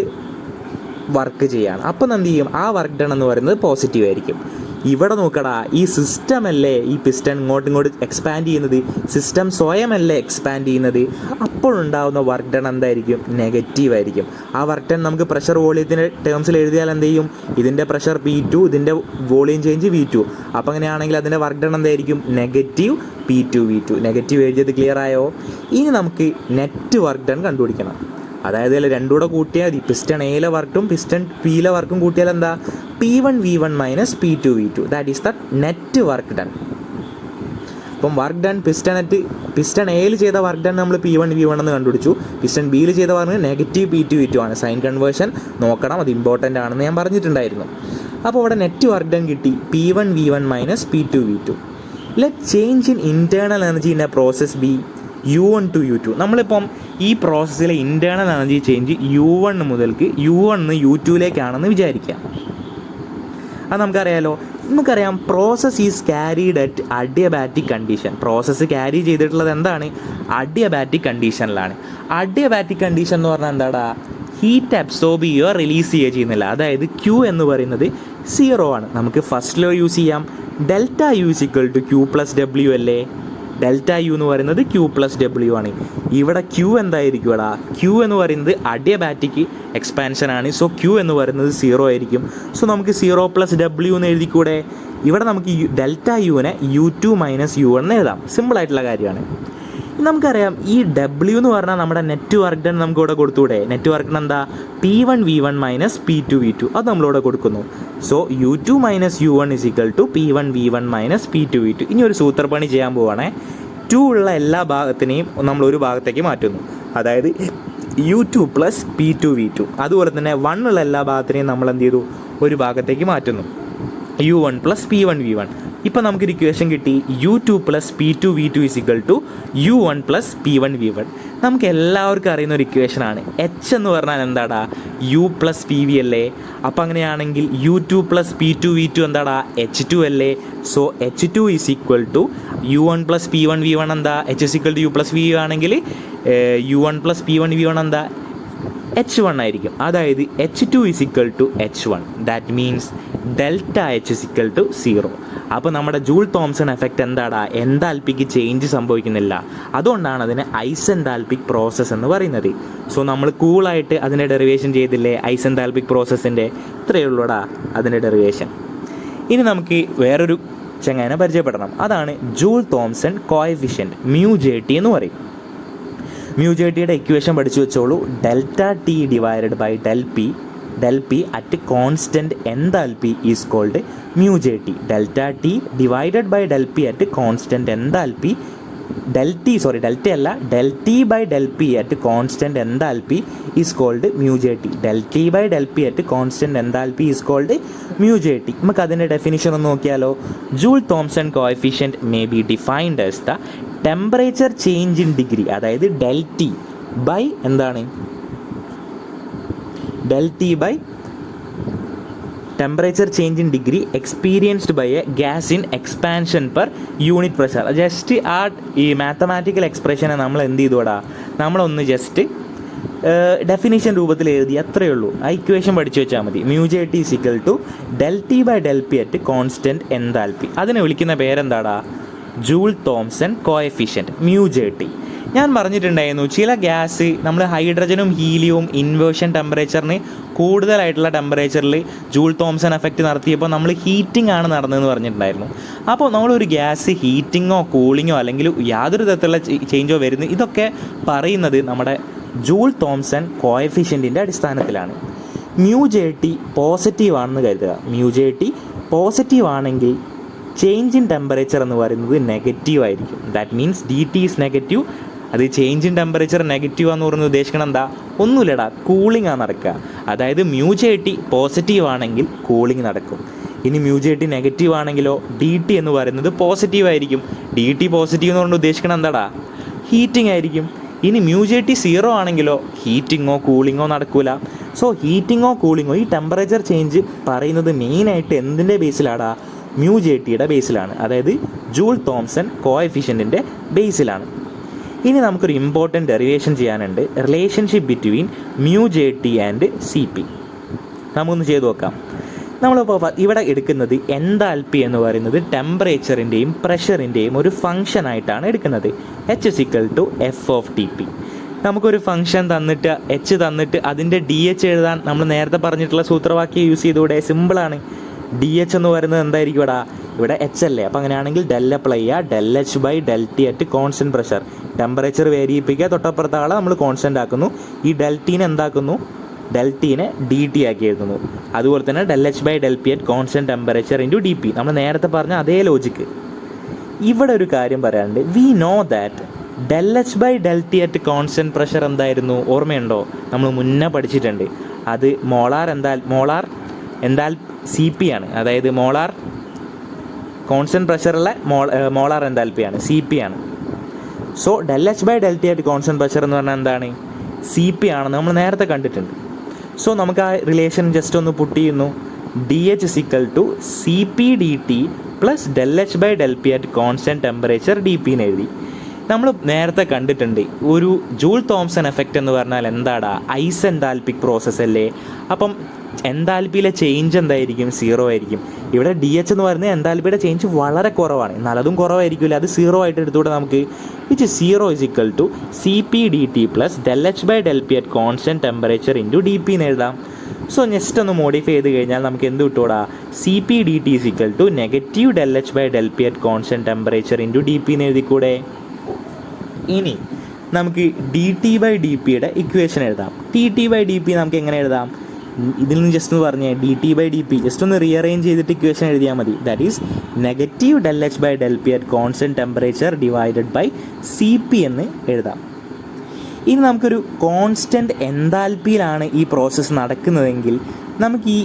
വർക്ക് ചെയ്യാണ്. അപ്പം എന്ത് ചെയ്യും, ആ വർക്ക് ഡൺ എന്ന് പറയുന്നത് പോസിറ്റീവ് ആയിരിക്കും. ഇവിടെ നോക്കടാ, ഈ സിസ്റ്റം അല്ലേ ഈ പിസ്റ്റൺ ഇങ്ങോട്ട് എക്സ്പാൻഡ് ചെയ്യുന്നത്, സിസ്റ്റം സ്വയമല്ലേ എക്സ്പാൻഡ് ചെയ്യുന്നത്. അപ്പോഴുണ്ടാകുന്ന വർക്ക് ഡൺ എന്തായിരിക്കും? നെഗറ്റീവ് ആയിരിക്കും. ആ വർക്ക് ഡൺ നമുക്ക് പ്രഷർ വോളിയത്തിൻ്റെ ടേംസിൽ എഴുതിയാൽ എന്ത് ചെയ്യും, ഇതിൻ്റെ പ്രഷർ P2, ഇതിൻ്റെ വോളിയം ചേഞ്ച് V2. അപ്പോൾ അങ്ങനെയാണെങ്കിൽ അതിൻ്റെ വർക്ക് ഡൺ എന്തായിരിക്കും? Negative P2 V2. നെഗറ്റീവ് എഴുതിയത് ക്ലിയർ ആയോ? ഇനി നമുക്ക് നെറ്റ് വർക്ക് ഡൺ കണ്ടുപിടിക്കണം. അതായത് രണ്ടും കൂടെ കൂട്ടിയാൽ മതി. പിസ്റ്റൺ എയിലെ വർക്കും പിസ്റ്റൺ പിയിലെ വർക്കും കൂട്ടിയാൽ എന്താ? P1 V1 minus P2 V2. That is the net work done. അപ്പം വർക്ക് ഡൺ പിസ്റ്റൺ എയിൽ ചെയ്ത വർക്ക് ഡൺ നമ്മൾ P1 V1 എന്ന് കണ്ടുപിടിച്ചു. പിസ്റ്റൺ ബിയിൽ ചെയ്ത വർക്ക് നെഗറ്റീവ് P2 V2 ആണ്. സൈൻ കൺവേർഷൻ നോക്കണം, അത് ഇമ്പോർട്ടൻ്റ് ആണെന്ന് ഞാൻ പറഞ്ഞിട്ടുണ്ടായിരുന്നു. അപ്പോൾ ഇവിടെ നെറ്റ് വർക്ക് ഡൺ കിട്ടി P1 V1 minus P2 V2. Let change in internal energy in A process B U1 to U2. നമ്മളിപ്പം ഈ പ്രോസസ്സിലെ ഇൻറ്റേർണൽ എനർജി ചേഞ്ച് U1 മുതൽക്ക് U1 U2ലേക്കാണെന്ന് വിചാരിക്കാം. അത് നമുക്കറിയാം process is carried at adiabatic condition. Process carry ചെയ്തിട്ടുള്ളത് എന്താണ്? അഡിയബാറ്റിക് കണ്ടീഷനിലാണ്. അഡിയബാറ്റിക് കണ്ടീഷൻ എന്ന് പറഞ്ഞാൽ എന്താടാ? ഹീറ്റ് അബ്സോർബ് ചെയ്യുകയോ റിലീസ് ചെയ്യുകയോ ചെയ്യുന്നില്ല. അതായത് Q എന്ന് പറയുന്നത് 0 ആണ്. നമുക്ക് ഫസ്റ്റ് ലോ യൂസ് ചെയ്യാം. ഡെൽറ്റ U = Q+W അല്ലേ? ഡെൽറ്റ U എന്ന് പറയുന്നത് Q+W ആണ്. ഇവിടെ Q എന്തായിരിക്കും? ഇവിടെ Q എന്ന് പറയുന്നത് അഡിയബാറ്റിക് എക്സ്പാൻഷൻ ആണ്. സോ Q എന്ന് പറയുന്നത് 0 ആയിരിക്കും. സോ നമുക്ക് 0+W എന്ന് എഴുതിക്കൂടെ? ഇവിടെ നമുക്ക് ഡെൽറ്റ Uനെ U2 - U1 എന്ന് എഴുതാം. സിമ്പിളായിട്ടുള്ള കാര്യമാണ്. നമുക്കറിയാം ഈ W എന്ന് പറഞ്ഞാൽ നമ്മുടെ നെറ്റ് വർക്ക് ഡൺ നമുക്ക് ഇവിടെ കൊടുത്തൂടെ? നെറ്റ് വർക്ക് ഡൺ എന്താ? P1 V1 minus P2 V2. അത് നമ്മളിവിടെ കൊടുക്കുന്നു. So U2 - U1 = P1 V1 minus P2 V2. ഇനി ഒരു സൂത്രപ്പണി ചെയ്യാൻ പോവുകയാണേ. 2 ഉള്ള എല്ലാ ഭാഗത്തിനെയും നമ്മൾ ഒരു ഭാഗത്തേക്ക് മാറ്റുന്നു. അതായത് U2 + P2 V2. അതുപോലെ തന്നെ 1 ഉള്ള എല്ലാ ഭാഗത്തിനെയും നമ്മൾ എന്ത് ചെയ്തു? ഒരു ഭാഗത്തേക്ക് മാറ്റുന്നു. U1 + P1 V1. ഇപ്പോൾ നമുക്കൊരു ഇക്വേഷൻ കിട്ടി. U2 + P2 V2 = U1 + P1 V1. നമുക്ക് എല്ലാവർക്കും അറിയുന്ന ഒരു ഇക്വേഷനാണ്. H എന്ന് പറഞ്ഞാൽ എന്താടാ? U + PV അല്ലേ? അപ്പോൾ അങ്ങനെയാണെങ്കിൽ U2 + P2 V2 എന്താടാ? H2 അല്ലേ? So H2 = U1 + P1 V1 എന്താ? H = U + PV ആണെങ്കിൽ U1 + P1 V1 എന്താ? H1 ആയിരിക്കും. അതായത് H2 = H1. That means delta H = 0. അപ്പോൾ നമ്മുടെ ജൂൾ തോംസൺ എഫക്റ്റ് എന്താടാ? എൻതാൽപ്പിക്ക് ചേഞ്ച് സംഭവിക്കുന്നില്ല. അതുകൊണ്ടാണ് അതിനെ ഐസെൻതാൽപ്പിക് പ്രോസസ്സ് എന്ന് പറയുന്നത്. സോ നമ്മൾ കൂളായിട്ട് അതിൻ്റെ ഡെറിവേഷൻ ചെയ്തില്ലേ ഐസെൻതാൽപ്പിക് പ്രോസസ്സിൻ്റെ? ഇത്രയേ ഉള്ളൂടാ അതിൻ്റെ ഡെറിവേഷൻ. ഇനി നമുക്ക് വേറൊരു ചങ്ങാനെ പരിചയപ്പെടണം. അതാണ് ജൂൾ തോംസൺ കോഎഫിഷ്യൻറ്റ്, μJT എന്ന് പറയും. μJTയുടെ ഇക്വേഷൻ പഠിച്ചു വെച്ചോളൂ. Delta T / del P at constant enthalpy is called μJT. Delta T divided by del P at constant enthalpy del T by del P at constant enthalpy is called mu J T. Del T by del P at constant enthalpy is called mu J T. നമുക്ക് അതിൻ്റെ ഡെഫിനിഷൻ ഒന്ന് നോക്കിയാലോ. Joule Thomson coefficient may be defined as the temperature change in degree, അതായത് del T by എന്താണ്, del T by temperature change in degree experienced by a gas in expansion per unit pressure. Just ആ ഈ മാത്തമാറ്റിക്കൽ എക്സ്പ്രഷനെ നമ്മൾ എന്ത് ചെയ്തോടാ, നമ്മളൊന്ന് ജസ്റ്റ് ഡെഫിനിഷൻ രൂപത്തിൽ എഴുതി, അത്രയേ ഉള്ളൂ. ആ ഇക്വേഷൻ പഠിച്ചു വെച്ചാൽ മതി. mu J T is equal to del T by del P at constant enthalpy. അതിനെ വിളിക്കുന്ന പേരെന്താടാ, Joule Thomson coefficient mu J T. ഞാൻ പറഞ്ഞിട്ടുണ്ടായിരുന്നു ചില ഗ്യാസ് നമ്മൾ ഹൈഡ്രജനും ഹീലിയവും ഇൻവേർഷൻ ടെമ്പറേച്ചറിന് കൂടുതലായിട്ടുള്ള ടെമ്പറേച്ചറിൽ ജൂൾ തോംസൺ എഫക്റ്റ് നടത്തിയപ്പോൾ നമ്മൾ ഹീറ്റിംഗ് ആണ് നടന്നതെന്ന് പറഞ്ഞിട്ടുണ്ടായിരുന്നു. അപ്പോൾ നമ്മളൊരു ഗ്യാസ് ഹീറ്റിങ്ങോ കൂളിങ്ങോ അല്ലെങ്കിൽ യാതൊരു തരത്തിലുള്ള ചേഞ്ചോ വരുന്നത്, ഇതൊക്കെ പറയുന്നത് നമ്മുടെ ജൂൾ തോംസൺ കോഎഫിഷ്യൻറ്റിൻ്റെ അടിസ്ഥാനത്തിലാണ്. mu J T പോസിറ്റീവ് ആണെന്ന് കരുതുക. mu J T പോസിറ്റീവ് ആണെങ്കിൽ ചേഞ്ച് ഇൻ ടെമ്പറേച്ചർ എന്ന് പറയുന്നത് നെഗറ്റീവ് ആയിരിക്കും. That means D T is negative. അത് ചേഞ്ച് ഇൻ ടെമ്പറേച്ചർ നെഗറ്റീവ് ആണെന്ന് പറയുന്നത് ഉദ്ദേശിക്കണം എന്താ, ഒന്നുമില്ലടാ, കൂളിംഗ് ആണ് നടക്കുക. അതായത് mu J T പോസിറ്റീവ് ആണെങ്കിൽ കൂളിംഗ് നടക്കും. ഇനി mu J T നെഗറ്റീവ് ആണെങ്കിലോ ഡി ടി എന്ന് പറയുന്നത് പോസിറ്റീവ് ആയിരിക്കും. ഡി ടി പോസിറ്റീവ് എന്ന് പറഞ്ഞാൽ ഉദ്ദേശിക്കണം എന്താടാ, ഹീറ്റിംഗ് ആയിരിക്കും. ഇനി mu J T സീറോ ആണെങ്കിലോ ഹീറ്റിങ്ങോ കൂളിങ്ങോ നടക്കൂല. സോ ഹീറ്റിങ്ങോ കൂളിങ്ങോ ഈ ടെമ്പറേച്ചർ ചേഞ്ച് പറയുന്നത് മെയിനായിട്ട് എന്തിൻ്റെ ബേസിലാടാ, mu J Tയുടെ ബേസിലാണ്, അതായത് ജൂൾ തോംസൺ കോഎഫിഷ്യൻറ്റിൻ്റെ ബേസിലാണ്. ഇനി നമുക്കൊരു ഇമ്പോർട്ടൻറ്റ് ഡെറിവേഷൻ ചെയ്യാനുണ്ട്, relationship between mu J T and C P. നമുക്കൊന്ന് ചെയ്ത് നോക്കാം. നമ്മളിപ്പോൾ ഇവിടെ എടുക്കുന്നത് എൻതാൽപ്പി എന്ന് പറയുന്നത് ടെമ്പറേച്ചറിൻ്റെയും പ്രഷറിൻ്റെയും ഒരു ഫംഗ്ഷനായിട്ടാണ് എടുക്കുന്നത്. H is equal to F of T P. നമുക്കൊരു ഫംഗ്ഷൻ തന്നിട്ട് H തന്നിട്ട് അതിൻ്റെ ഡി എച്ച് എഴുതാൻ നമ്മൾ നേരത്തെ പറഞ്ഞിട്ടുള്ള സൂത്രവാക്യം യൂസ് ചെയ്തുകൂടെ, സിമ്പിളാണ്. ഡി എച്ച് എന്ന് പറയുന്നത് എന്തായിരിക്കും ഇവിടെ എച്ച് അല്ലേ, അപ്പോൾ അങ്ങനെയാണെങ്കിൽ ഡെൽ അപ്ലൈ ചെയ്യുക, del H by del T at constant pressure. Temperature vary ചെയ്യിപ്പിക്കുക, തൊട്ടപ്പുറത്തെ ആളെ നമ്മൾ കോൺസ്റ്റൻ്റ് ആക്കുന്നു. ഈ del Tനെ എന്താക്കുന്നു, del Tനെ ഡി ടി ആക്കി എഴുതുന്നു. അതുപോലെ തന്നെ del H by del P at constant temperature into D P. നമ്മൾ നേരത്തെ പറഞ്ഞ അതേ ലോജിക്ക്. ഇവിടെ ഒരു കാര്യം പറയാനുണ്ട്. V know that del H by del T at constant pressure എന്തായിരുന്നു, ഓർമ്മയുണ്ടോ? നമ്മൾ മുന്നേ പഠിച്ചിട്ടുണ്ട്. അത് മോളാർ എന്താൽ സി പി ആണ്, അതായത് മോളാർ കോൺസ്റ്റൻറ്റ് പ്രഷറുള്ള മോളാർ എന്താൽപ്പിയാണ്, സി പി ആണ്. So del H by del T at constant pressure എന്ന് പറഞ്ഞാൽ എന്താണ്, സി പി ആണെന്ന് നമ്മൾ നേരത്തെ കണ്ടിട്ടുണ്ട്. സോ നമുക്ക് ആ റിലേഷൻ ജസ്റ്റ് ഒന്ന് പുട്ട് ചെയ്യുന്നു. D H is equal to C P D T plus del H by del P at constant temperature D P എന്ന് എഴുതി. നമ്മൾ നേരത്തെ കണ്ടിട്ടുണ്ട് ഒരു ജൂൾ തോംസൺ എഫക്റ്റ് എന്ന് പറഞ്ഞാൽ എന്താടാ, ഐസ് എൻതാൽപ്പിക് പ്രോസസ്സ് അല്ലേ. അപ്പം എൻതാൽപ്പിയിലെ ചേഞ്ച് എന്തായിരിക്കും, സീറോ ആയിരിക്കും. ഇവിടെ ഡി എച്ച് എന്ന് പറയുന്നത് എൻതാൽപ്പിയുടെ ചേഞ്ച് വളരെ കുറവാണ്, എന്നാൽ അതും കുറവായിരിക്കില്ല, അത് സീറോ ആയിട്ട് എടുത്തുകൂടെ നമുക്ക്. Which zero is equal to C P D T plus del H by del P at constant temperature into D P എന്ന് എഴുതാം. സോ ജസ്റ്റ് ഒന്ന് മോഡിഫൈ ചെയ്ത് കഴിഞ്ഞാൽ നമുക്ക് എന്ത് കിട്ടൂടാ, C P D T is equal to negative del H by del P at constant temperature into D P എന്ന് എഴുതിക്കൂടെ. ഇനി നമുക്ക് ഡി ടി ബൈ ഡി പിയുടെ ഇക്വേഷൻ എഴുതാം. T T by D P നമുക്ക് എങ്ങനെ എഴുതാം, ഇതിൽ നിന്ന് ജസ്റ്റ് ഒന്ന് പറഞ്ഞേ, D T by D P just ഒന്ന് റീഅറേഞ്ച് ചെയ്തിട്ട് ഇക്വേഷൻ എഴുതിയാൽ മതി. That is negative del H by del P at constant temperature divided by C P എന്ന് എഴുതാം. ഇനി നമുക്കൊരു കോൺസ്റ്റൻറ്റ് എൻതാൽപ്പിയിലാണ് ഈ പ്രോസസ്സ് നടക്കുന്നതെങ്കിൽ നമുക്ക് ഈ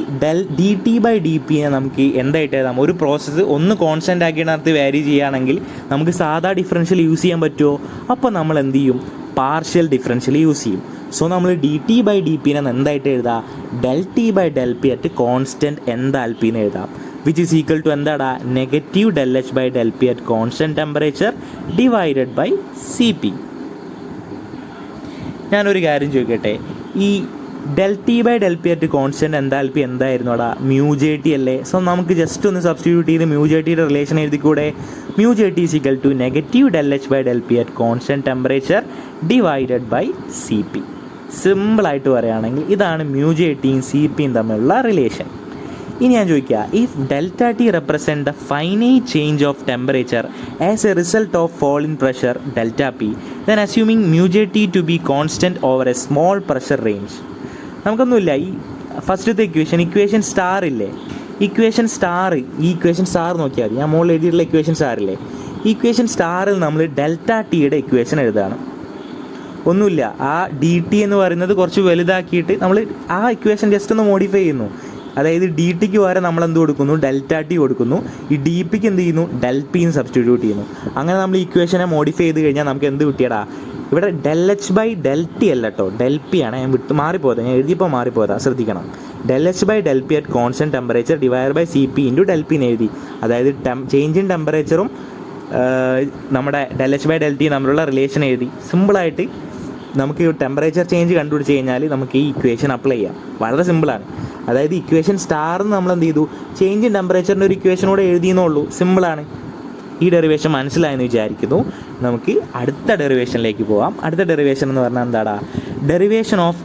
ഡി ടി ബൈ ഡി പിയെ നമുക്ക് എന്തായിട്ട് എഴുതാം, ഒരു പ്രോസസ്സ് ഒന്ന് കോൺസ്റ്റൻ്റ് ആക്കിയിടത്ത് വാരി ചെയ്യുകയാണെങ്കിൽ നമുക്ക് സാധാ ഡിഫറൻഷ്യൽ യൂസ് ചെയ്യാൻ പറ്റുമോ, അപ്പോൾ നമ്മൾ എന്ത് ചെയ്യും, പാർഷ്യൽ ഡിഫറൻഷ്യൽ യൂസ് ചെയ്യും. സോ നമ്മൾ ഡി ടി ബൈ ഡി പിനെ എന്തായിട്ട് എഴുതാം, del T by del P at constant enthalpy എന്ന് എഴുതാം. വിച്ച് ഈസ് ഈക്വൽ ടു എന്താടാ, negative del H by del P at constant temperature divided by C P. ഞാനൊരു കാര്യം ചോദിക്കട്ടെ, ഈ del T by del P at constant enthalpy എന്തായിരുന്നോടാ, mu J T അല്ലേ. സോ നമുക്ക് ജസ്റ്റ് ഒന്ന് സബ്സ്റ്റിറ്റ്യൂട്ട് ചെയ്ത് mu J Tയുടെ റിലേഷൻ എഴുതിക്കൂടെ. mu J T is equal to negative del H by del P at constant temperature divided by C P. സിമ്പിളായിട്ട് പറയുകയാണെങ്കിൽ ഇതാണ് mu J Tയും സി പിയും തമ്മിലുള്ള റിലേഷൻ. ഇനി ഞാൻ ചോദിക്കുക, if delta T represent the finite change of temperature as a result of fall in pressure delta P, then assuming mu J T to be constant over a small pressure range. നമുക്കൊന്നുമില്ല, ഈ ഫസ്റ്റത്തെ ഇക്വേഷൻ സ്റ്റാർ ഇല്ലേ, ഈ ഇക്വേഷൻ സ്റ്റാർ നോക്കിയാൽ മതി. ഞാൻ മുകളിൽ എഴുതിയിട്ടുള്ള ഇക്വേഷൻ സ്റ്റാർ ഇല്ലേ, ഇക്വേഷൻ സ്റ്റാറിൽ നമ്മൾ ഡെൽറ്റ ടിയുടെ ഇക്വേഷൻ എഴുതുകയാണ്. ഒന്നുമില്ല, ആ ഡി ടി എന്ന് പറയുന്നത് കുറച്ച് വലുതാക്കിയിട്ട് നമ്മൾ ആ ഇക്വേഷൻ ജസ്റ്റ് ഒന്ന് മോഡിഫൈ ചെയ്യുന്നു. അതായത് ഡി ടിക്ക് പകരം നമ്മൾ എന്ത് കൊടുക്കുന്നു, ഡെൽറ്റ ടി കൊടുക്കുന്നു. ഈ ഡി പിക്ക് എന്ത് ചെയ്യുന്നു, ഡെൽ പിന്ന് സബ്സ്റ്റിറ്റ്യൂട്ട് ചെയ്യുന്നു. അങ്ങനെ നമ്മൾ ഇക്വേഷനെ മോഡിഫൈ ചെയ്ത് കഴിഞ്ഞാൽ നമുക്ക് എന്ത് കിട്ടിയടാ, ഇവിടെ del H by del T അല്ല കേട്ടോ, ഡെൽ പി ആണ്. ഞാൻ മാറിപ്പോതാ, ഞാൻ എഴുതിയപ്പോൾ മാറിപ്പോതാ, ശ്രദ്ധിക്കണം. Del H by del P at constant temperature divide by C P into del പിന്ന് എഴുതി. അതായത് ചേഞ്ച് ഇൻ ടെമ്പറേച്ചറും നമ്മുടെ del H by del T തമ്മിലുള്ള റിലേഷൻ എഴുതി. സിമ്പിളായിട്ട് നമുക്ക് ടെമ്പറേച്ചർ ചേഞ്ച് കണ്ടുപിടിച്ച് കഴിഞ്ഞാൽ നമുക്ക് ഈ ഇക്വേഷൻ അപ്ലൈ ചെയ്യാം. വളരെ സിമ്പിളാണ്. അതായത് ഇക്വേഷൻ സ്റ്റാറിന് നമ്മൾ എന്ത് ചെയ്തു, ചേഞ്ച് ഇൻ ടെമ്പറേച്ചറിൻ്റെ ഒരു ഇക്വേഷനോടെ എഴുതിയെന്നുള്ളൂ. സിമ്പിളാണ്. ഈ ഡെറിവേഷൻ മനസ്സിലായെന്ന് വിചാരിക്കുന്നു. നമുക്ക് അടുത്ത ഡെറിവേഷനിലേക്ക് പോകാം. അടുത്ത ഡെറിവേഷൻ എന്ന് പറഞ്ഞാൽ എന്താടാ, derivation of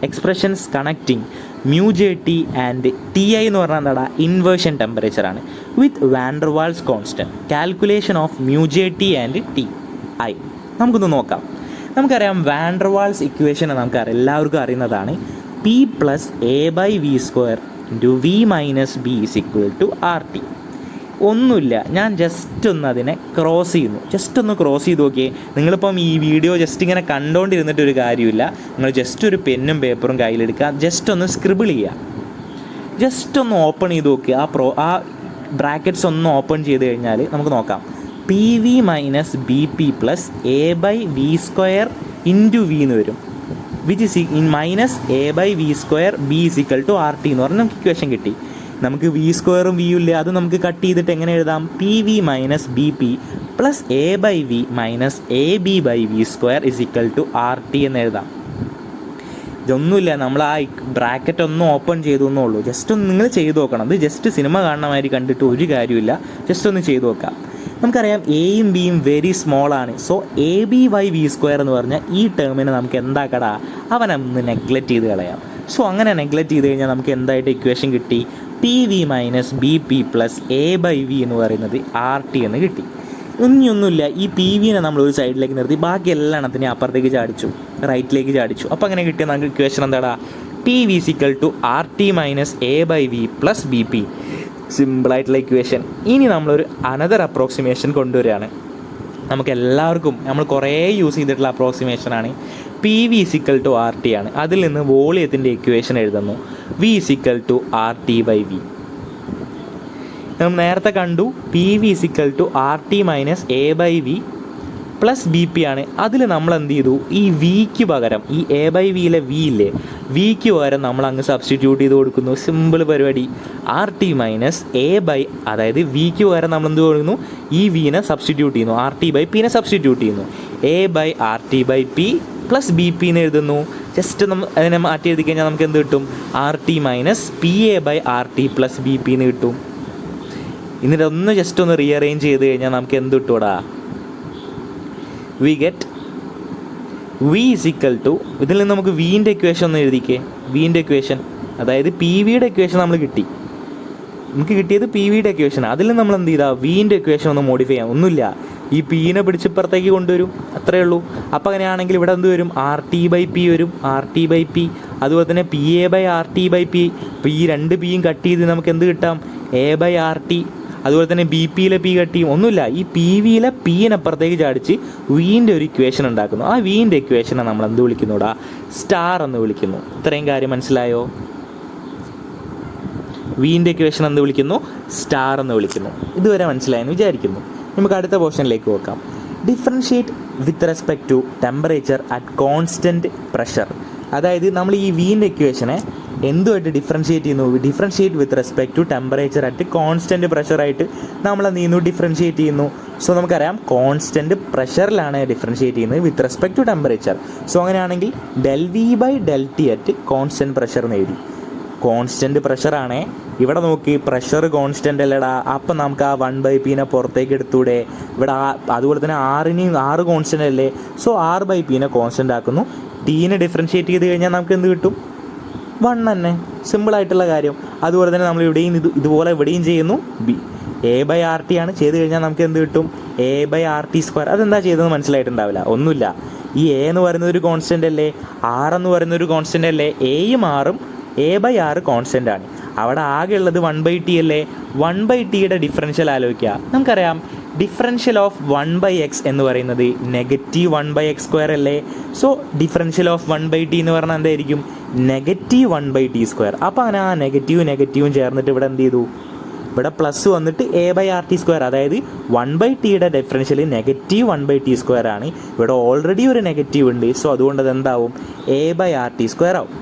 expressions connecting mu J T and T I എന്ന് പറഞ്ഞാൽ എന്താടാ, ഇൻവേർഷൻ ടെമ്പറേച്ചറാണ് with van der Waals constant. Calculation of mu J T and T I നമുക്കൊന്ന് നോക്കാം. നമുക്കറിയാം വാൻഡർവാൾസ് ഇക്വേഷൻ നമുക്കറിയാം, എല്ലാവർക്കും അറിയുന്നതാണ്. P plus A by V square into V minus B is equal to R T. ഒന്നുമില്ല, ഞാൻ ജസ്റ്റ് ഒന്ന് അതിനെ ക്രോസ് ചെയ്യുന്നു. ജസ്റ്റ് ഒന്ന് ക്രോസ് ചെയ്ത് നോക്കിയേ. നിങ്ങളിപ്പം ഈ വീഡിയോ ജസ്റ്റ് ഇങ്ങനെ കണ്ടുകൊണ്ടിരുന്നിട്ടൊരു കാര്യമില്ല. നിങ്ങൾ ജസ്റ്റ് ഒരു പെന്നും പേപ്പറും കയ്യിലെടുക്കുക, ജസ്റ്റ് ഒന്ന് സ്ക്രിബിൾ ചെയ്യുക, ജസ്റ്റ് ഒന്ന് ഓപ്പൺ ചെയ്ത് നോക്കുക. ആ ബ്രാക്കറ്റ്സ് ഒന്ന് ഓപ്പൺ ചെയ്ത് കഴിഞ്ഞാൽ നമുക്ക് നോക്കാം. P V minus B P plus A by V square into V എന്ന് വരും, which is in minus A by V square B is equal to R T എന്ന് പറഞ്ഞാൽ നമുക്ക് ഇക്വേഷൻ കിട്ടി. നമുക്ക് വി സ്ക്വയറും വിയും ഇല്ല, അത് നമുക്ക് കട്ട് ചെയ്തിട്ട് എങ്ങനെ എഴുതാം, P V minus B P plus A by V minus A B by V square is equal to R T എന്ന് എഴുതാം. ഇതൊന്നുമില്ല, നമ്മൾ ആ ബ്രാക്കറ്റ് ഒന്ന് ഓപ്പൺ ചെയ്തു എന്നുള്ളൂ. ജസ്റ്റ് ഒന്ന് നിങ്ങൾ ചെയ്ത് നോക്കണം. ഇത് ജസ്റ്റ് സിനിമ കാണുന്ന മാതിരി കണ്ടിട്ട് ഒരു കാര്യമില്ല. ജസ്റ്റ് ഒന്ന് ചെയ്ത് നോക്കാം. നമുക്കറിയാം എയും ബിയും വെരി സ്മോൾ ആണ്. So A B by V square എന്ന് പറഞ്ഞാൽ ഈ ടേമിനെ നമുക്ക് എന്താക്കടാ, അവനൊന്ന് നെഗ്ലക്റ്റ് ചെയ്ത് കളയാം. സോ അങ്ങനെ നെഗ്ലക്റ്റ് ചെയ്ത് കഴിഞ്ഞാൽ നമുക്ക് എന്തായിട്ട് ഇക്വേഷൻ കിട്ടി, P V minus B P plus A by V എന്ന് പറയുന്നത് ആർ ടി എന്ന് കിട്ടി. ഇനിയൊന്നുമില്ല, ഈ പി വിനെ നമ്മൾ ഒരു സൈഡിലേക്ക് നിർത്തി ബാക്കി എല്ലാ എണ്ണത്തിനെ അപ്പുറത്തേക്ക് ചാടിച്ചു, റൈറ്റിലേക്ക് ചാടിച്ചു. അപ്പോൾ അങ്ങനെ കിട്ടിയ നമുക്ക് ഇക്വേഷൻ എന്താടാ, P V is equal to R T minus A by V plus B P. സിമ്പിളായിട്ടുള്ള ഇക്വേഷൻ. ഇനി നമ്മളൊരു അനദർ അപ്രോക്സിമേഷൻ കൊണ്ടുവരികയാണ്. നമുക്ക് എല്ലാവർക്കും നമ്മൾ കുറേ യൂസ് ചെയ്തിട്ടുള്ള അപ്രോക്സിമേഷനാണ്. P V is equal to R T ആണ്. അതിൽ നിന്ന് വോളിയത്തിൻ്റെ ഇക്വേഷൻ എഴുതുന്നു, V is equal to R T by V. നമ്മൾ നേരത്തെ കണ്ടു P V is equal to R T minus A by V plus B P ആണ്. അതിൽ നമ്മൾ എന്ത് ചെയ്തു, ഈ വിക്ക് പകരം ഈ എ ബൈ വിയിലെ വി ഇല്ലേ, വിക്ക് പകരം നമ്മൾ അങ്ങ് സബ്സ്റ്റിറ്റ്യൂട്ട് ചെയ്ത് കൊടുക്കുന്നു. സിമ്പിൾ പരിപാടി. R T minus A by, അതായത് വിക്ക് പകരം നമ്മൾ എന്ത് കൊടുക്കുന്നു, ഈ വിനെ സബ്സ്റ്റിറ്റ്യൂട്ട് ചെയ്യുന്നു, ആർ ടി ബൈ പിനെ സബ്സ്റ്റിറ്റ്യൂട്ട് ചെയ്യുന്നു. A by R T by P plus B P എന്ന് എഴുതുന്നു. ജസ്റ്റ് നമ്മൾ അതിനെ മാറ്റി എഴുതി കഴിഞ്ഞാൽ നമുക്ക് എന്ത് കിട്ടും, R T minus P A by R T plus B P എന്ന് കിട്ടും. എന്നിട്ട് ഒന്ന് ജസ്റ്റ് ഒന്ന് റീഅറേഞ്ച് ചെയ്ത് കഴിഞ്ഞാൽ നമുക്ക് എന്ത് കിട്ടൂടാ, we get V is equal to, ഇതിൽ നിന്ന് നമുക്ക് വീൻ്റെ ഇക്വേഷൻ ഒന്ന് എഴുതിക്കേ. വീൻ്റെ ഇക്വേഷൻ, അതായത് പി വിയുടെ ഇക്വേഷൻ നമ്മൾ കിട്ടി, നമുക്ക് കിട്ടിയത് പി വിയുടെ ഇക്വേഷൻ. അതിൽ നമ്മൾ എന്ത് ചെയ്താൽ വീൻ്റെ ഇക്വേഷൻ ഒന്ന് മോഡിഫൈ ചെയ്യാം. ഒന്നുമില്ല, ഈ പീനെ പിടിച്ചിപ്പുറത്തേക്ക് കൊണ്ടുവരും, അത്രയേ ഉള്ളൂ. അപ്പോൾ അങ്ങനെയാണെങ്കിൽ ഇവിടെ എന്ത് വരും, ആർ ടി ബൈ പി വരും, ആർ ടി ബൈ പി. അതുപോലെ തന്നെ P A by R T by P. അപ്പോൾ ഈ രണ്ട് പിയും കട്ട് ചെയ്ത് നമുക്ക് എന്ത് കിട്ടാം, എ ബൈ ആർ ടി. അതുപോലെ തന്നെ ബി പിയിലെ പി കട്ട് ചെയ്യും. ഒന്നുമില്ല, ഈ പി വിയിലെ പിന്നപ്പുറത്തേക്ക് ചാടിച്ച് വീൻ്റെ ഒരു ഇക്വേഷൻ ഉണ്ടാക്കുന്നു. ആ വീൻ്റെ ഇക്വേഷനെ നമ്മൾ എന്ത് വിളിക്കുന്നുടാ, സ്റ്റാർ എന്ന് വിളിക്കുന്നു. ഇത്രയും കാര്യം മനസ്സിലായോ? വീൻ്റെ ഇക്വേഷൻ എന്ത് വിളിക്കുന്നു, സ്റ്റാർ എന്ന് വിളിക്കുന്നു. ഇതുവരെ മനസ്സിലായെന്ന് വിചാരിക്കുന്നു. നമുക്ക് അടുത്ത പോർഷനിലേക്ക് നോക്കാം. Differentiate with respect to temperature at constant pressure. അതായത് നമ്മൾ ഈ വീൻ്റെ ഇക്വേഷനെ എന്തുമായിട്ട് ഡിഫറൻഷിയേറ്റ് ചെയ്യുന്നു, differentiate with respect to temperature at constant പ്രഷറായിട്ട് നമ്മൾ എന്ത് ചെയ്യുന്നു, ഡിഫറൻഷിയേറ്റ് ചെയ്യുന്നു. സോ നമുക്കറിയാം കോൺസ്റ്റൻറ്റ് പ്രഷറിലാണ് ഡിഫറൻഷിയേറ്റ് ചെയ്യുന്നത് with respect to temperature. So അങ്ങനെയാണെങ്കിൽ del V by del T at constant pressure എന്ന് എഴുതി. കോൺസ്റ്റൻറ്റ് പ്രഷറാണേ, ഇവിടെ നോക്കി പ്രഷർ കോൺസ്റ്റൻ്റ് അല്ലടാ. അപ്പം നമുക്ക് ആ 1/Pനെ പുറത്തേക്ക് എടുത്തൂടെ. ഇവിടെ അതുപോലെ തന്നെ ആറ് കോൺസ്റ്റൻ്റ് അല്ലേ. സോ R/Pനെ കോൺസ്റ്റൻ്റ് ആക്കുന്നു. ടീനെ ഡിഫറൻഷിയേറ്റ് ചെയ്ത് കഴിഞ്ഞാൽ നമുക്ക് എന്ത് കിട്ടും, 1 തന്നെ. സിമ്പിളായിട്ടുള്ള കാര്യം. അതുപോലെ തന്നെ നമ്മൾ ഇവിടെയും ഇതുപോലെ ഇവിടെയും ചെയ്യുന്നു. എ ബൈ ആർ ടി ആണ്. ചെയ്ത് കഴിഞ്ഞാൽ നമുക്ക് എന്ത് കിട്ടും, A by R T square. അതെന്താ ചെയ്തതെന്ന് മനസ്സിലായിട്ടുണ്ടാവില്ല. ഒന്നുമില്ല, ഈ എ എന്ന് പറയുന്നത് ഒരു കോൺസ്റ്റൻ്റ് അല്ലേ, ആർ എന്ന് പറയുന്ന ഒരു കോൺസ്റ്റൻ്റ് അല്ലേ. എയും ആറും എ ബൈ ആർ കോൺസ്റ്റൻ്റ് ആണ്. അവിടെ ആകെ ഉള്ളത് 1/T അല്ലേ. 1/Tയുടെ ഡിഫറൻഷ്യൽ ആലോചിക്കുക. നമുക്കറിയാം ഡിഫറൻഷ്യൽ ഓഫ് 1/x എന്ന് പറയുന്നത് -1/x² അല്ലേ? സോ ഡിഫറൻഷ്യൽ ഓഫ് 1/t എന്ന് പറഞ്ഞാൽ എന്തായിരിക്കും? -1/t². അപ്പോൾ അങ്ങനെ ആ നെഗറ്റീവും ചേർന്നിട്ട് ഇവിടെ എന്ത് ചെയ്തു? ഇവിടെ പ്ലസ് വന്നിട്ട് a/rt². അതായത് 1/tയുടെ ഡിഫറൻഷ്യൽ -1/t² ആണ്. ഇവിടെ ഓൾറെഡി ഒരു നെഗറ്റീവ് ഉണ്ട്. സോ അതുകൊണ്ട് അതെന്താവും? a/rt² ആവും.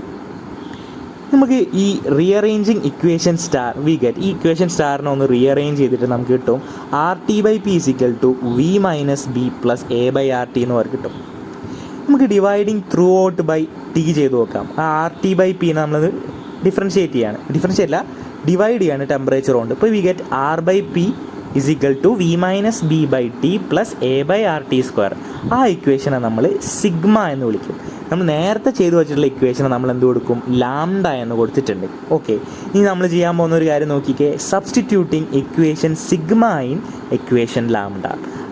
നമുക്ക് ഈ rearranging equation star we get, ഈ ഇക്വേഷൻ സ്റ്റാറിനെ ഒന്ന് റീഅറേഞ്ച് ചെയ്തിട്ട് നമുക്ക് കിട്ടും RT/P = v - b + a/rt എന്ന് പറഞ്ഞ് കിട്ടും. നമുക്ക് dividing throughout by T ചെയ്ത് നോക്കാം. ആ RT/P നമ്മൾ ഡിഫറൻഷ്യേറ്റ് ഡിവൈഡ് ചെയ്യാണ് ടെമ്പറേച്ചർ കൊണ്ട്. ഇപ്പോൾ we get R/P = v - b/t + a/rt². ആ ഇക്വേഷനെ നമ്മൾ സിഗ്മ എന്ന് വിളിക്കും. നമ്മൾ നേരത്തെ ചെയ്തു വെച്ചിട്ടുള്ള ഇക്വേഷനെ നമ്മൾ എന്ത് കൊടുക്കും? ലാംഡ എന്ന് കൊടുത്തിട്ടുണ്ട്. ഓക്കെ, ഇനി നമ്മൾ ചെയ്യാൻ പോകുന്ന ഒരു കാര്യം നോക്കിക്കേ. Substituting equation sigma in equation lambda.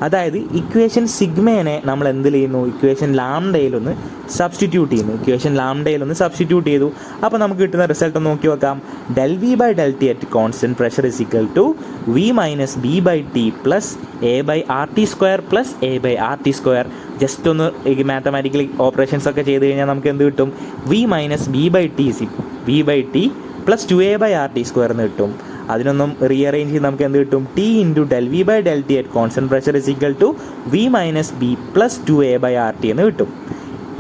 അതായത് ഇക്വേഷൻ സിഗ്മേനെ നമ്മൾ എന്ത് ചെയ്യുന്നു? ഇക്വേഷൻ ലാംഡയിലൊന്ന് സബ്സ്റ്റിറ്റ്യൂട്ട് സബ്സ്റ്റിറ്റ്യൂട്ട് ചെയ്തു. അപ്പോൾ നമുക്ക് കിട്ടുന്ന റിസൾട്ട് നോക്കി നോക്കാം. ΔV/ΔT at constant pressure = v - b/t + a/rt² + a/rt². Just ഒന്ന് മാത്തമാറ്റിക്കൽ ഓപ്പറേഷൻസ് ഒക്കെ ചെയ്ത് കഴിഞ്ഞാൽ നമുക്ക് എന്ത് കിട്ടും? v - b/t + 2a/rt² എന്ന് കിട്ടും. അതിനൊന്നും റീഅറേഞ്ച് ചെയ്ത് നമുക്ക് എന്ത് കിട്ടും? t × ΔV/ΔT at constant pressure = v - b + 2a/rt എന്ന് കിട്ടും.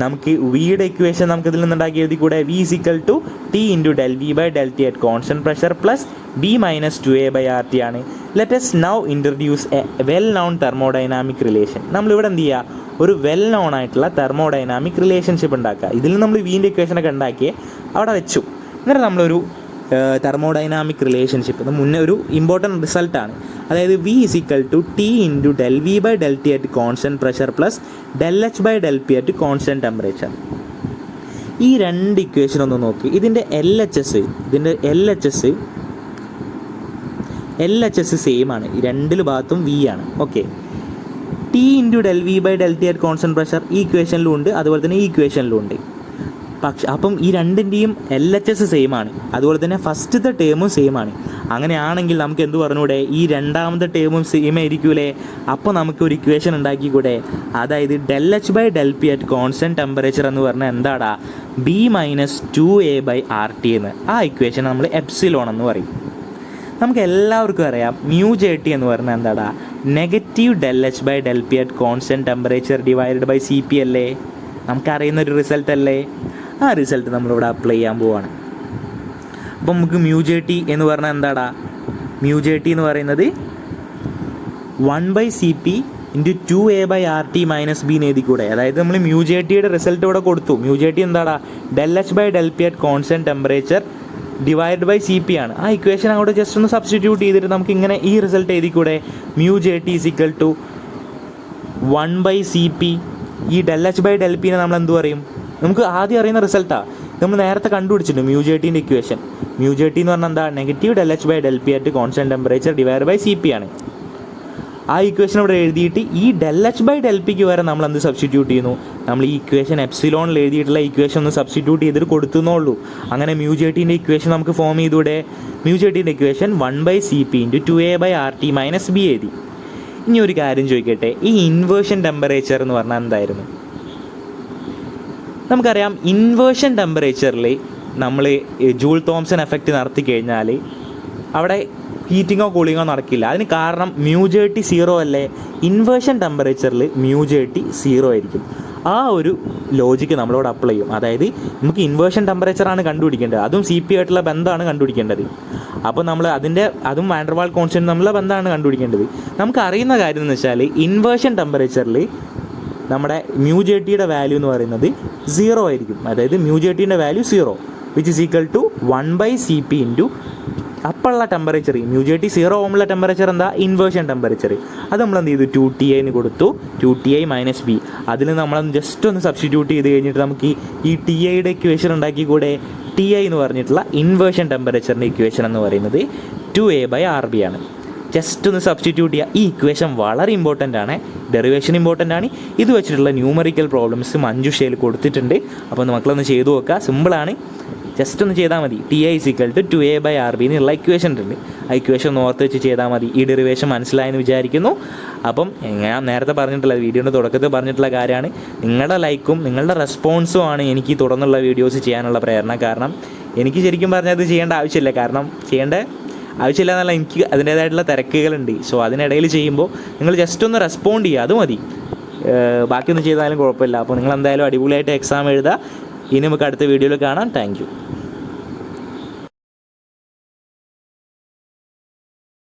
നമുക്ക് വിയുടെ ഇക്വേഷൻ നമുക്ക് ഇതിൽ നിന്നുണ്ടാക്കി എഴുതി കൂടെ. v = t × ΔV/ΔT at constant pressure + b - 2a/rt ആണ്. Let us now introduce a well known thermodynamic relation. നമ്മളിവിടെ എന്ത് ചെയ്യുക? ഒരു വെൽ നോൺ ആയിട്ടുള്ള തെർമോഡൈനാമിക് റിലേഷൻഷിപ്പ് ഉണ്ടാക്കുക. ഇതിൽ നമ്മൾ വീൻ്റെ ഇക്വേഷനൊക്കെ ഉണ്ടാക്കി അവിടെ വെച്ചു. എന്നിട്ട് നമ്മളൊരു തെർമോഡൈനാമിക് റിലേഷൻഷിപ്പ്, ഇത് മുന്നേ ഒരു ഇമ്പോർട്ടൻറ്റ് റിസൾട്ടാണ്. അതായത് v = t × ΔV/ΔT at constant pressure + ΔH/ΔP at constant temperature. ഈ രണ്ട് ഇക്വേഷൻ ഒന്ന് നോക്കി. ഇതിൻ്റെ LHS സെയിം ആണ്. ഈ രണ്ട് ഭാഗത്തും v ആണ്. Okay, t × ΔV/ΔT at constant pressure ഈ ഇക്വേഷനിലും ഉണ്ട്, അതുപോലെ തന്നെ ഈ ഇക്വേഷനിലും ഉണ്ട്. പക്ഷെ അപ്പം ഈ രണ്ടിൻ്റെയും LHS സെയിം ആണ്, അതുപോലെ തന്നെ ഫസ്റ്റത്തെ ടേമും സെയിം ആണ്. അങ്ങനെയാണെങ്കിൽ നമുക്ക് എന്ത് പറഞ്ഞൂടെ? ഈ രണ്ടാമത്തെ ടേമും സെയിം ആയിരിക്കൂലേ? അപ്പോൾ നമുക്ക് ഒരു ഇക്വേഷൻ ഉണ്ടാക്കിക്കൂടെ? അതായത് ΔH/ΔP at constant temperature എന്ന് പറഞ്ഞാൽ എന്താടാ? b - 2a/rt എന്ന്. ആ ഇക്വേഷൻ നമ്മൾ എപ്സിലോൺ എന്ന് പറയും. നമുക്ക് എല്ലാവർക്കും അറിയാം μJT എന്ന് പറഞ്ഞാൽ എന്താടാ? -ΔH/ΔP at constant temperature / Cp അല്ലേ? നമുക്കറിയുന്നൊരു റിസൾട്ട് അല്ലേ? ആ റിസൾട്ട് നമ്മളിവിടെ അപ്ലൈ ചെയ്യാൻ പോവാണ്. അപ്പം നമുക്ക് μJT എന്ന് പറഞ്ഞാൽ എന്താടാ? μJT എന്ന് പറയുന്നത് 1/Cp × 2a/rt - b എന്ന് എഴുതിക്കൂടെ? അതായത് നമ്മൾ μJTയുടെ റിസൾട്ട് ഇവിടെ കൊടുത്തു. μJT എന്താടാ? ΔH/ΔP at constant temperature / Cp ആണ്. ആ ഇക്വേഷൻ അങ്ങോട്ട് ജസ്റ്റ് ഒന്ന് സബ്സ്റ്റിറ്റ്യൂട്ട് ചെയ്തിട്ട് നമുക്ക് ഇങ്ങനെ ഈ റിസൾട്ട് എഴുതിക്കൂടെ? μJT = 1/Cp. ഈ ΔH/ΔP നമ്മൾ എന്ത് പറയും? നമുക്ക് ആദ്യം അറിയുന്ന റിസൾട്ടാണ്, നമ്മൾ നേരത്തെ കണ്ടുപിടിച്ചിട്ടുണ്ട് μJTൻ്റെ ഇക്വേഷൻ. μJT എന്ന് പറഞ്ഞാൽ എന്താ? -ΔH/ΔP at constant temperature / Cp ആണ്. ആ ഇക്വേഷൻ ഇവിടെ എഴുതിയിട്ട് ഈ ΔH/ΔPക്ക് വരെ നമ്മൾ എന്ത് സബ്സ്റ്റിറ്റ്യൂട്ട് ചെയ്യുന്നു? നമ്മൾ ഈ ഇക്വേഷൻ എപ്സിലോണിൽ എഴുതിയിട്ടുള്ള ഇക്വേഷൻ ഒന്ന് സബ്സ്റ്റിറ്റ്യൂട്ട് ചെയ്തിട്ട് കൊടുത്തുന്നുള്ളൂ. അങ്ങനെ μJTൻ്റെ ഇക്വേഷൻ നമുക്ക് ഫോം ചെയ്തൂടെ? μJTൻ്റെ ഇക്വേഷൻ 1/Cp × 2a/rt - b എഴുതി. ഇനി ഒരു കാര്യം ചോദിക്കട്ടെ, ഈ ഇൻവേർഷൻ ടെമ്പറേച്ചർ എന്ന് പറഞ്ഞാൽ എന്തായിരുന്നു? നമുക്കറിയാം ഇൻവേർഷൻ ടെമ്പറേച്ചറിൽ നമ്മൾ ജൂൾ തോംസൺ എഫക്റ്റ് നടത്തി കഴിഞ്ഞാൽ അവിടെ ഹീറ്റിങ്ങോ കൂളിങ്ങോ നടക്കില്ല. അതിന് കാരണം μJT 0 അല്ലേ? ഇൻവേർഷൻ ടെമ്പറേച്ചറിൽ μJT 0 ആയിരിക്കും. ആ ഒരു ലോജിക്ക് നമ്മളിവിടെ അപ്ലൈ ചെയ്യും. അതായത് നമുക്ക് ഇൻവേർഷൻ ടെമ്പറേച്ചറാണ് കണ്ടുപിടിക്കേണ്ടത്, അതും Cp ആയിട്ടുള്ള ബന്ധമാണ് കണ്ടുപിടിക്കേണ്ടത്. അപ്പോൾ നമ്മൾ അതും വാൻഡർവാൾ കോൺസ്റ്റൻറ്റ് തമ്മിലുള്ള ബന്ധമാണ് കണ്ടുപിടിക്കേണ്ടത്. നമുക്ക് അറിയുന്ന കാര്യം എന്ന് വെച്ചാൽ ഇൻവേർഷൻ ടെമ്പറേച്ചറിൽ നമ്മുടെ μJTയുടെ വാല്യൂ എന്ന് പറയുന്നത് 0 ആയിരിക്കും. അതായത് μJTൻ്റെ value 0 which is equal to 1/Cp × അപ്പോഴുള്ള ടെമ്പറേച്ചർ. μJT 0 ആകുമ്പോഴുള്ള ടെമ്പറേച്ചർ എന്താ? Inversion temperature. അത് നമ്മൾ എന്ത് ചെയ്തു? 2Ti കൊടുത്തു, 2Ti - b. അതിൽ നമ്മൾ ജസ്റ്റ് ഒന്ന് സബ്സ്റ്റിറ്റ്യൂട്ട് ചെയ്ത് കഴിഞ്ഞിട്ട് നമുക്ക് ഈ Tiയുടെ ഇക്വേഷൻ ഉണ്ടാക്കിക്കൂടെ? Ti എന്ന് പറഞ്ഞിട്ടുള്ള ഇൻവേർഷൻ ടെമ്പറേച്ചറിൻ്റെ ഇക്വേഷൻ എന്ന് പറയുന്നത് 2a/Rb ആണ്. ജസ്റ്റ് ഒന്ന് സബ്സ്റ്റിറ്റ്യൂട്ട് ചെയ്യുക. ഈ ഇക്വേഷൻ വളരെ ഇമ്പോർട്ടൻ്റ് ആണ്, ഡെറിവേഷൻ ഇമ്പോർട്ടൻ്റ് ആണ്. ഇത് വെച്ചിട്ടുള്ള ന്യൂമറിക്കൽ പ്രോബ്ലംസ് മഞ്ജുഷയിൽ കൊടുത്തിട്ടുണ്ട്. അപ്പോൾ മക്കളൊന്ന് ചെയ്തു നോക്കുക, സിമ്പിളാണ്. ജസ്റ്റ് ഒന്ന് ചെയ്താൽ മതി. TI = 2A/RB എന്നുള്ള ഇക്വേഷൻ ഉണ്ട്. ആ ഇക്വേഷൻ ഒന്ന് ഓർത്ത് വെച്ച് ചെയ്താൽ മതി. ഈ ഡെറിവേഷൻ മനസ്സിലായെന്ന് വിചാരിക്കുന്നു. അപ്പം ഞാൻ നേരത്തെ പറഞ്ഞിട്ടുള്ള വീഡിയോയുടെ തുടക്കത്തിൽ പറഞ്ഞിട്ടുള്ള കാര്യമാണ്, നിങ്ങളുടെ ലൈക്കും നിങ്ങളുടെ റെസ്പോൺസും ആണ് എനിക്ക് തുടർന്നുള്ള വീഡിയോസ് ചെയ്യാനുള്ള പ്രേരണ. കാരണം എനിക്ക് ശരിക്കും പറഞ്ഞാൽ അത് ചെയ്യേണ്ട ആവശ്യമില്ല. കാരണം ആവശ്യമില്ല എന്നല്ല, എനിക്ക് അതിൻ്റേതായിട്ടുള്ള തിരക്കുകളുണ്ട്. സോ അതിനിടയിൽ ചെയ്യുമ്പോൾ നിങ്ങൾ ജസ്റ്റ് ഒന്ന് റെസ്പോണ്ട് ചെയ്യുക, അത് മതി. ബാക്കിയൊന്നും ചെയ്താലും കുഴപ്പമില്ല. അപ്പോൾ നിങ്ങൾ എന്തായാലും അടിപൊളിയായിട്ട് എക്സാം എഴുതുക. ഇനി നമുക്ക് അടുത്ത വീഡിയോയിൽ കാണാം. Thank you.